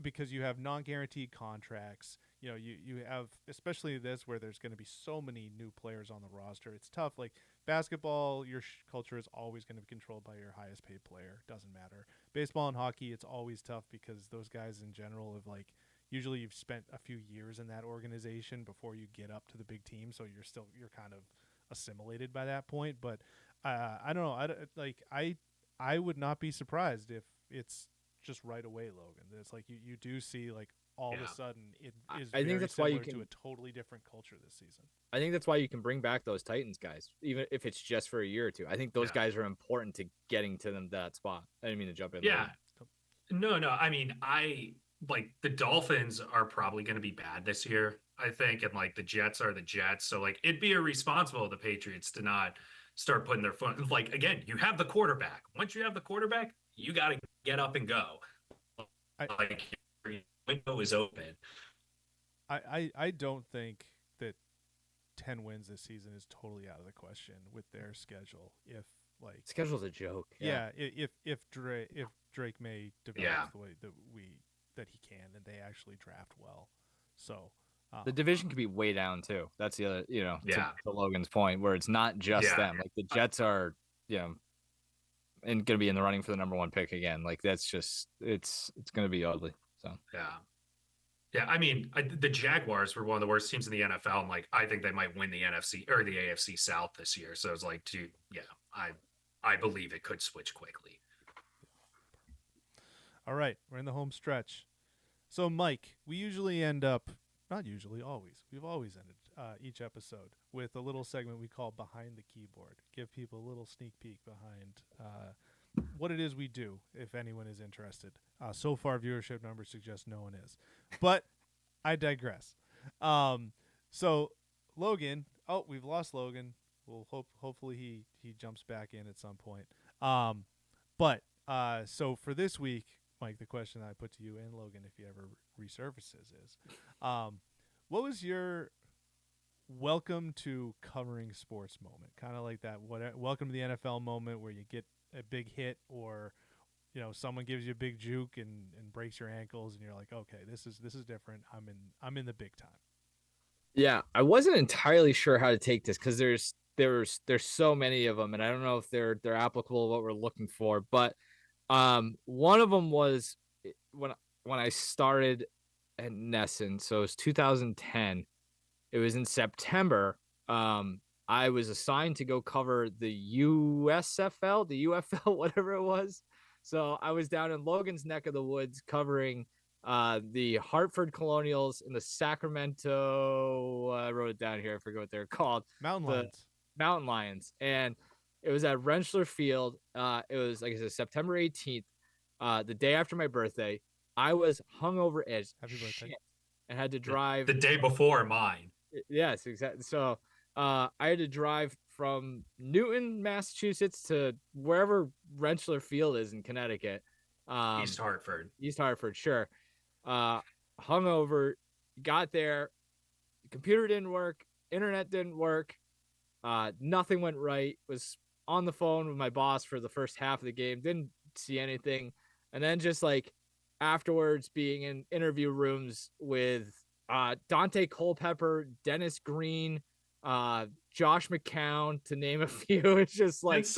because you have non-guaranteed contracts. You have, especially this, where there's going to be so many new players on the roster. It's tough. Like basketball, your culture is always going to be controlled by your highest paid player. Doesn't matter. Baseball and hockey, it's always tough because those guys in general have usually you've spent a few years in that organization before you get up to the big team. So you're kind of assimilated by that point. But I don't know. I would not be surprised if it's just right away, Logan. It's like you do see like all of a sudden it is. I think that's why you can to a totally different culture this season. I think that's why you can bring back those Titans guys, even if it's just for a year or two. I think those guys are important to getting to that spot. I didn't mean to jump in. Yeah, no. I mean, like the Dolphins are probably going to be bad this year, I think, and like the Jets are the Jets. So like it'd be irresponsible of the Patriots to not start putting their foot. Like again, you have the quarterback. Once you have the quarterback, you got to get up and go. Like your window is open. I don't think that 10 wins this season is totally out of the question with their schedule. If like schedule's a joke. Yeah. If Drake May develops the way that he can, and they actually draft well. So the division could be way down too. That's the other, to Logan's point, where it's not just them. Like the Jets are, and going to be in the running for the number 1 pick again. Like that's just, it's going to be ugly. So yeah. I mean, the Jaguars were one of the worst teams in the NFL, and like I think they might win the NFC or the AFC South this year. So it's like, I believe it could switch quickly. All right, we're in the home stretch. So, Mike, we usually end up, not usually, always. We've always ended each episode with a little segment we call Behind the Keyboard. Give people a little sneak peek behind what it is we do, if anyone is interested. So far, viewership numbers suggest no one is. But I digress. So Logan, oh, we've lost Logan. We'll hopefully he jumps back in at some point. But so for this week, Mike, the question I put to you and Logan, if he ever resurfaces, is, what was your welcome to covering sports moment? Kind of like that. Welcome to the NFL moment where you get a big hit, or someone gives you a big juke and breaks your ankles, and you're like, okay, this is different. I'm in the big time. Yeah, I wasn't entirely sure how to take this because there's so many of them, and I don't know if they're applicable to what we're looking for. But one of them was when I started at Nesson, so it was 2010. It was in September. I was assigned to go cover the USFL, the UFL, whatever it was. So I was down in Logan's neck of the woods covering the Hartford Colonials and the Sacramento. I wrote it down here. I forget what they're called. Mountain The Lions. Mountain Lions, and it was at Rentschler Field. It was like I said, September 18th, the day after my birthday. I was hungover as Happy birthday. shit and had to drive The day before mine. Yes, exactly. So I had to drive from Newton, Massachusetts to wherever Rentschler Field is in Connecticut. East Hartford. East Hartford, sure. Hungover, got there, computer didn't work, internet didn't work, nothing went right. Was on the phone with my boss for the first half of the game, didn't see anything, and then just like afterwards being in interview rooms with Dante Culpepper, Dennis Green, Josh McCown, to name a few. It's just like it's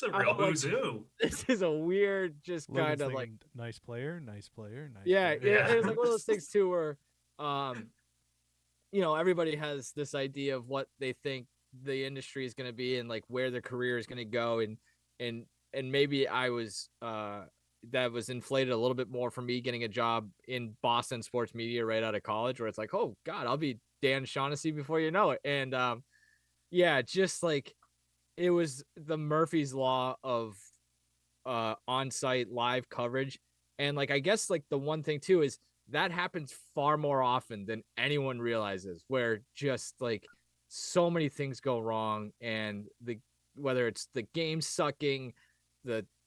a real who's who. This is a weird, just kind of like nice player, nice player, nice. Yeah, player. yeah. It was like one of those things too, where, everybody has this idea of what they think the industry is going to be and like where their career is going to go, and maybe I was that was inflated a little bit more for me getting a job in Boston sports media right out of college, where it's like, oh God, I'll be Dan Shaughnessy before you know it. And yeah, just like it was the Murphy's Law of on-site live coverage. And like I guess like the one thing too is that happens far more often than anyone realizes, where just like so many things go wrong, and whether it's the game sucking,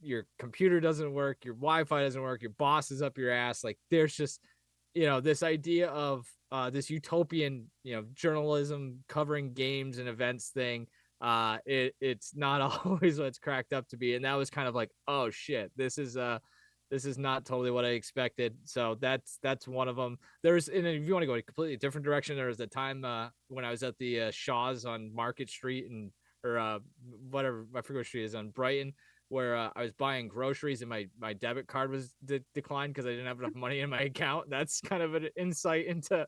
your computer doesn't work, your Wi-Fi doesn't work, your boss is up your ass. Like there's just this idea of this utopian journalism covering games and events thing. It's not always what it's cracked up to be, and that was kind of like, oh shit, this is not totally what I expected. So that's one of them. And if you want to go a completely different direction, there was the time when I was at the Shaw's on Market Street or whatever, I forget what street is, on Brighton, where I was buying groceries and my debit card was declined because I didn't have enough money in my account. That's kind of an insight into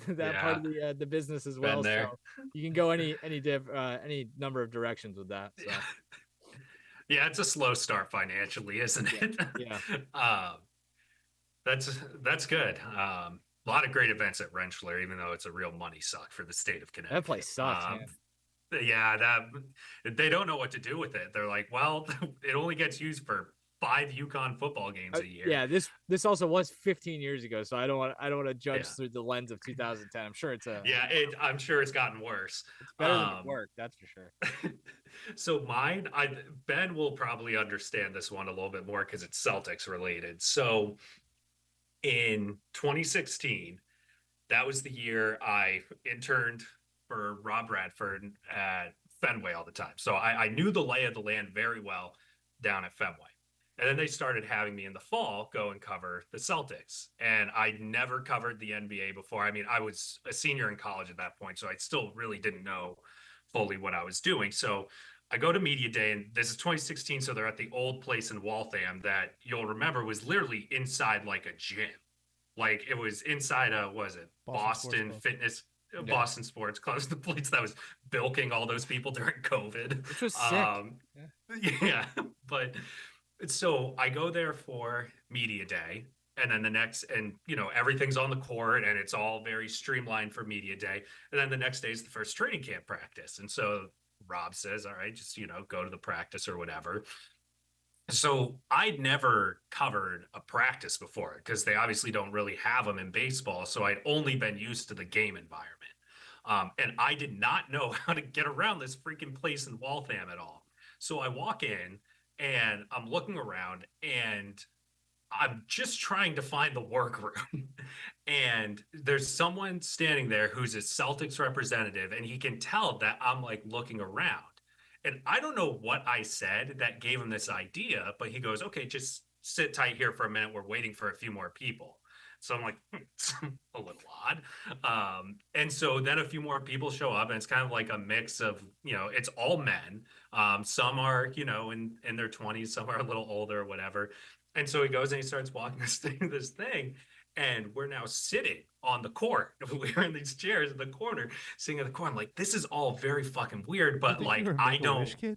that part of the business as well. So you can go any number of directions with that. So. Yeah, it's a slow start financially, isn't it? Yeah. That's good. A lot of great events at Rentschler, even though it's a real money suck for the state of Connecticut. That place sucks, man. Yeah, they don't know what to do with it. They're like, well, it only gets used for 5 UConn football games a year. Yeah, this also was 15 years ago, so I don't want to judge through the lens of 2010. I'm sure I'm sure it's gotten worse. It's better than it worked, that's for sure. So mine, Ben will probably understand this one a little bit more because it's Celtics related. So in 2016, that was the year I interned for Rob Radford at Fenway all the time. So I knew the lay of the land very well down at Fenway. And then they started having me in the fall go and cover the Celtics. And I never covered the NBA before. I mean, I was a senior in college at that point, so I still really didn't know fully what I was doing. So I go to media day, and this is 2016. So they're at the old place in Waltham that you'll remember was literally inside like a gym. Like it was inside Boston Fitness, Boston Sports Club, the place that was bilking all those people during COVID. Which was sick. Yeah. But so I go there for media day, and then everything's on the court and it's all very streamlined for media day. And then the next day is the first training camp practice. And so Rob says, all right, just, go to the practice or whatever. So I'd never covered a practice before because they obviously don't really have them in baseball. So I'd only been used to the game environment. And I did not know how to get around this freaking place in Waltham at all. So I walk in and I'm looking around and I'm just trying to find the workroom. And there's someone standing there who's a Celtics representative, and he can tell that I'm like looking around. And I don't know what I said that gave him this idea, but he goes, okay, just sit tight here for a minute. We're waiting for a few more people. So I'm like, it's a little odd. And so then a few more people show up, and it's kind of like a mix of, it's all men. Some are, in their 20s, some are a little older or whatever. And so he goes and he starts walking this thing, and we're now sitting on the court. We're in these chairs in the corner, sitting in the corner. I'm like, this is all very fucking weird, You but think you like, were a I Make-A-Wish don't. kid?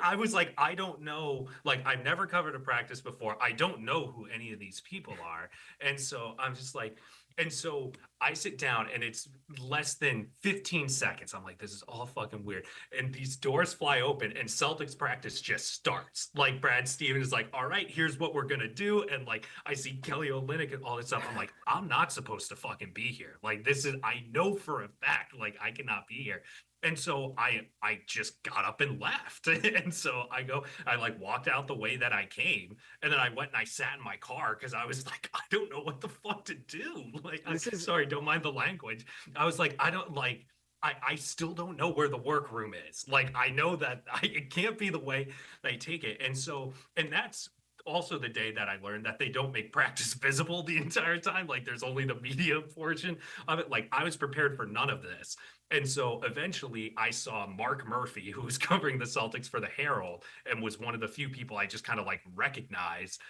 I was like, I don't know. Like, I've never covered a practice before. I don't know who any of these people are. And so I'm just like, and so I sit down and it's less than 15 seconds. I'm like, this is all fucking weird. And these doors fly open and Celtics practice just starts. Like, Brad Stevens is like, all right, here's what we're going to do. And like, I see Kelly Olynyk and all this stuff. I'm like, I'm not supposed to fucking be here. Like, I know for a fact, like, I cannot be here. And so I just got up and left. And so I like walked out the way that I came. And then I went and I sat in my car because I was like, I don't know what the fuck to do. Like, I'm This is sorry, don't mind the language. I was like, I don't like, I still don't know where the workroom is. Like, I know that it can't be the way they take it. And so, and that's also the day that I learned that they don't make practice visible the entire time. Like, there's only the media portion of it. Like, I was prepared for none of this. And so eventually I saw Mark Murphy, who was covering the Celtics for the Herald and was one of the few people I just kind of like recognized,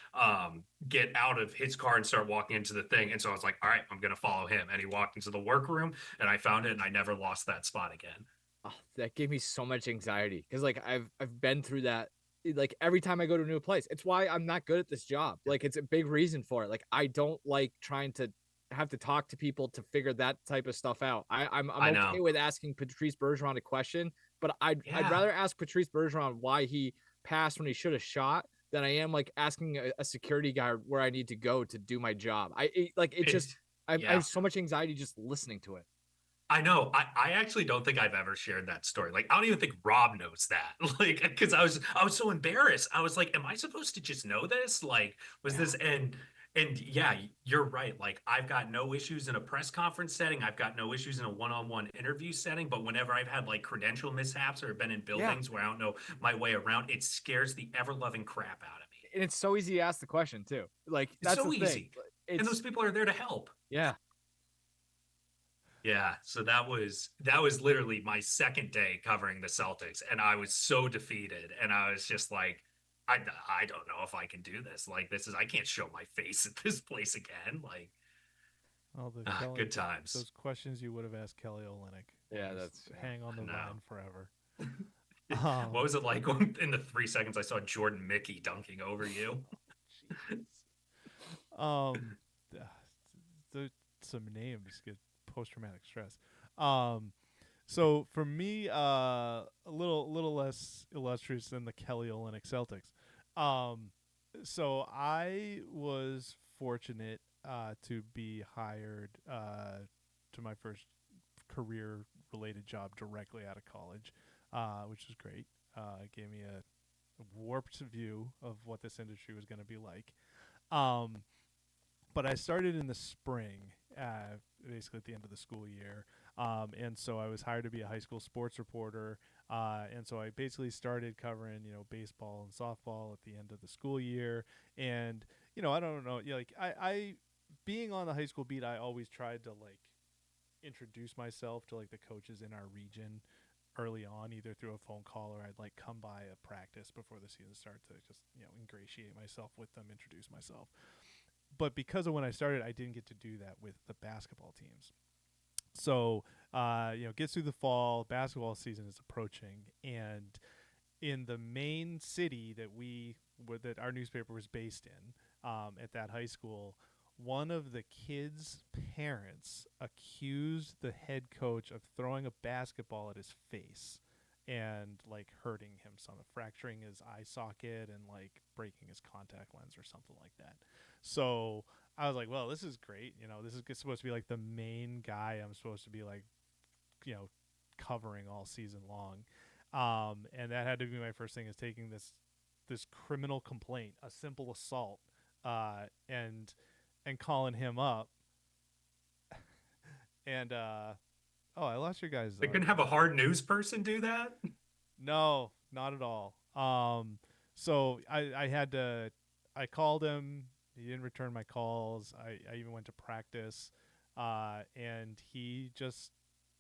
get out of his car and start walking into the thing. And so I was like, all right, I'm going to follow him. And he walked into the workroom and I found it and I never lost that spot again. oh, that gave me so much anxiety because like I've been through that like every time I go to a new place. It's why I'm not good at this job. Like it's a big reason for it. Like I don't like trying to have to talk to people to figure that type of stuff out. I'm I okay know. with asking Patrice Bergeron a question, but I'd Yeah. rather ask Patrice Bergeron why he passed when he should have shot than I am like asking a security guard where I need to go to do my job. Like it just It's, I yeah. have so much anxiety just listening to it. I know. I actually don't think I've ever shared that story. Like, I don't even think Rob knows that. Like, because I was so embarrassed. I was like, am I supposed to just know this? Like, was Yeah. this and yeah, you're right. Like, I've got no issues in a press conference setting. I've got no issues in a one-on-one interview setting. But whenever I've had like credential mishaps or been in Yeah. buildings where I don't know my way around, it scares the ever-loving crap out of me. And it's so easy to ask the question too. Like It's that's so the thing. easy. And those It's people are there to help. yeah. Yeah, so that was literally my second day covering the Celtics, and I was so defeated, and I was just like, I don't know if I can do this. Like, I can't show my face at this place again. Like, Oh, the good times. those questions you would have asked Kelly Olynyk. Yeah, Just that's hang on the No. vine forever. What Um, was it like when, in the 3 seconds I saw Jordan Mickey dunking over you? um, th- some names get post traumatic stress. Um, so for me, a little less illustrious than the Kelly Olynyk Celtics. Um, so I was fortunate to be hired to my first career related job directly out of college, which was great. It gave me a warped view of what this industry was going to be like. Um, but I started in the spring, basically at the end of the school year. And so I was hired to be a high school sports reporter. And so I basically started covering, baseball and softball at the end of the school year. And, I don't know, like I being on the high school beat, I always tried to like introduce myself to like the coaches in our region early on, either through a phone call or I'd like come by a practice before the season started to just, ingratiate myself with them, introduce myself. But because of when I started, I didn't get to do that with the basketball teams. So, gets through the fall, basketball season is approaching, and in the main city that our newspaper was based in, at that high school, one of the kids' parents accused the head coach of throwing a basketball at his face and like hurting him, some fracturing his eye socket and like breaking his contact lens or something like that. So I was like, well, this is great. This is supposed to be like the main guy I'm supposed to be like, covering all season long. And that had to be my first thing, is taking this criminal complaint, a simple assault, and calling him up. And oh, I lost your guys. They can have a hard news person do that. No, not at all. So I called him. He didn't return my calls. I even went to practice, and he just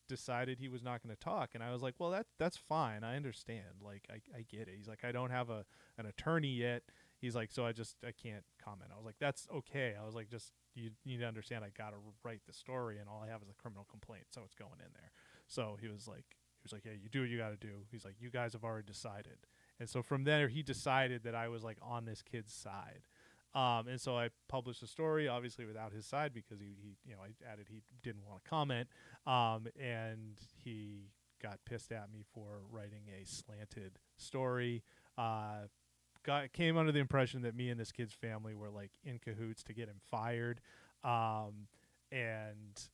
decided he was not going to talk. And I was like, well, that's fine. I understand. Like, I get it. He's like, I don't have an attorney yet. He's like, so I can't comment. I was like, that's okay. I was like, just, you need to understand, I got to write the story, and all I have is a criminal complaint, so it's going in there. So he was like, yeah, you do what you got to do. He's like, you guys have already decided. And so from there, he decided that I was like on this kid's side. And so I published a story, obviously without his side, because he I added he didn't want to comment. And he got pissed at me for writing a slanted story. Came under the impression that me and this kid's family were like in cahoots to get him fired, and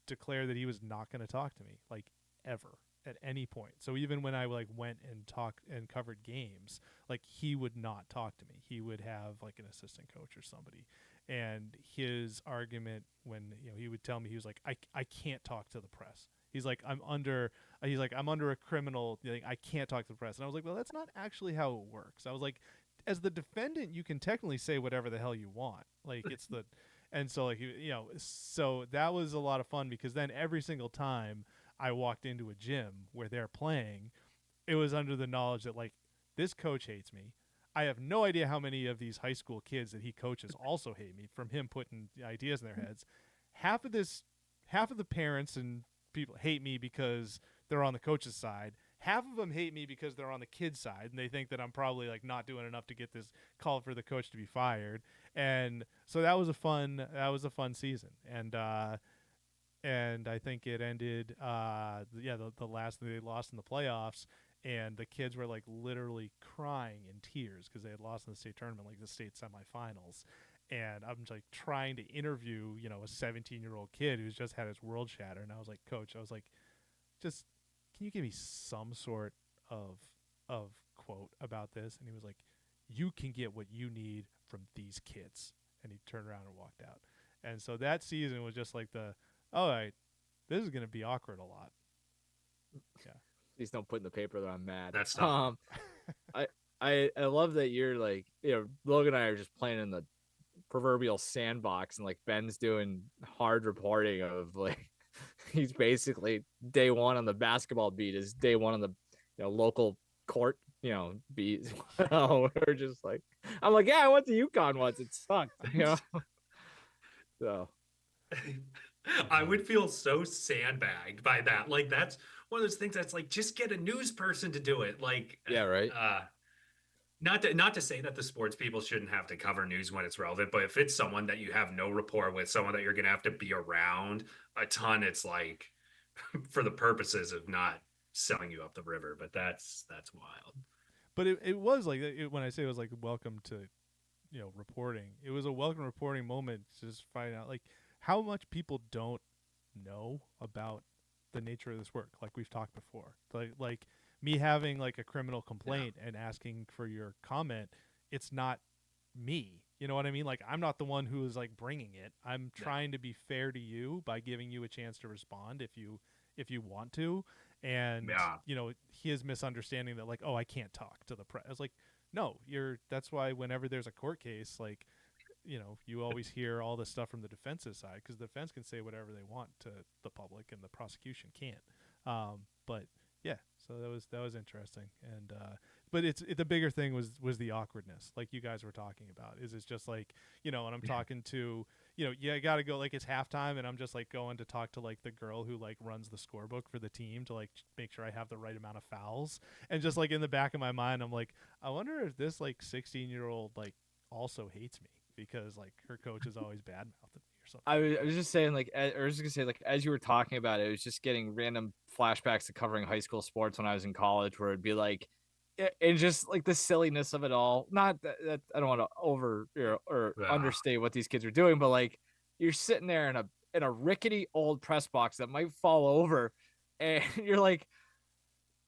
declared that he was not going to talk to me, like, ever, at any point. So even when I like went and talked and covered games, like, he would not talk to me. He would have like an assistant coach or somebody. And his argument, when he would tell me, he was like, I can't talk to the press. He's like, I'm under a criminal thing. I can't talk to the press. And I was like, well, that's not actually how it works. I was like, as the defendant, you can technically say whatever the hell you want. Like, it's the, and so like, so that was a lot of fun, because then every single time I walked into a gym where they're playing, it was under the knowledge that like, this coach hates me. I have no idea how many of these high school kids that he coaches also hate me from him putting ideas in their heads. Half of the parents and people hate me because they're on the coach's side. Half of them hate me because they're on the kid's side, and they think that I'm probably like not doing enough to get this call for the coach to be fired. And so that was a fun season. And I think it ended the last they lost in the playoffs, and the kids were like literally crying in tears because they had lost in the state tournament, like the state semifinals. And I'm like trying to interview a 17-year-old kid who's just had his world shattered, and I was like, coach, I was like, just, can you give me some sort of quote about this? And he was like, you can get what you need from these kids. And he turned around and walked out. And so that season was just like all right, this is going to be awkward a lot. Yeah. Please don't put in the paper that I'm mad. That's tough. I love that you're like, Logan and I are just playing in the proverbial sandbox, and like Ben's doing hard reporting of like, he's basically day one on the basketball beat is day one on the local court beat. We're just like, I'm like, yeah, I went to UConn once, it sucked. So I would feel so sandbagged by that. Like, that's one of those things that's like, just get a news person to do it. Like, yeah, right. Not to say that the sports people shouldn't have to cover news when it's relevant, but if it's someone that you have no rapport with, someone that you're going to have to be around a ton, it's like, for the purposes of not selling you up the river. But that's wild. But it was like, when I say it was like welcome to reporting, it was a welcome reporting moment to just find out like how much people don't know about the nature of this work. Like we've talked before, like me having like a criminal complaint and asking for your comment, it's not me. You know what I mean? Like, I'm not the one who is like bringing it. I'm trying to be fair to you by giving you a chance to respond if you want to. And his misunderstanding that like, oh, I can't talk to the press. I was like, no, that's why whenever there's a court case, like, you always hear all this stuff from the defense's side, because the defense can say whatever they want to the public and the prosecution can't. But yeah, so that was interesting. And but the bigger thing was the awkwardness, like you guys were talking about. Is it's just like, when I'm talking to, I got to go, like it's halftime, and I'm just like going to talk to like the girl who like runs the scorebook for the team to like make sure I have the right amount of fouls. And just like in the back of my mind, I'm like, I wonder if this like 16-year-old like also hates me, because like her coach is always bad mouthing me or something. I was just saying, like, I was just gonna say, like, as you were talking about it, it was just getting random flashbacks to covering high school sports when I was in college, where it'd be like, and just like the silliness of it all. Not that I don't want to or Yeah. understate what these kids are doing, but like, you're sitting there in a rickety old press box that might fall over, and you're like,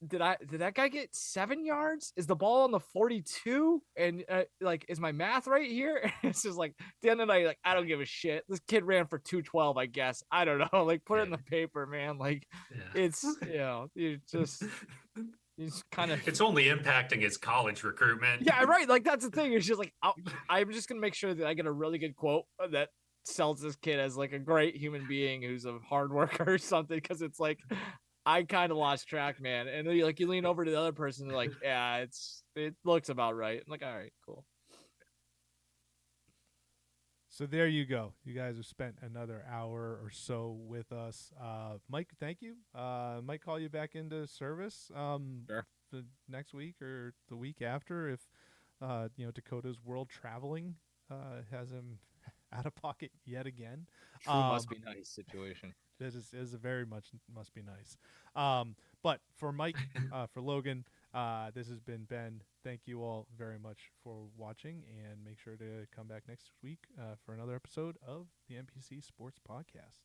did that guy get 7 yards? Is the ball on the 42? And like, is my math right here? It's just like, at the end of the night, like, I don't give a shit. This kid ran for 212, I guess. I don't know. Like, put it in the paper, man. Like, Yeah. it's, you just kind of, It's only impacting his college recruitment. yeah, right. Like, that's the thing. It's just like, I'm just gonna make sure that I get a really good quote that sells this kid as like a great human being who's a hard worker or something. Because it's like, I kind of lost track, man. And then you lean over to the other person, and like, yeah, it looks about right. I'm like, all right, cool. So there you go. You guys have spent another hour or so with us. Mike, thank you. Might call you back into service Sure. the next week or the week after if Dakota's world traveling has him out of pocket yet again. True must be nice situation. This is a very much must be nice. But for Mike, for Logan, this has been Ben. Thank you all very much for watching, and make sure to come back next week for another episode of the NPC Sports Podcast.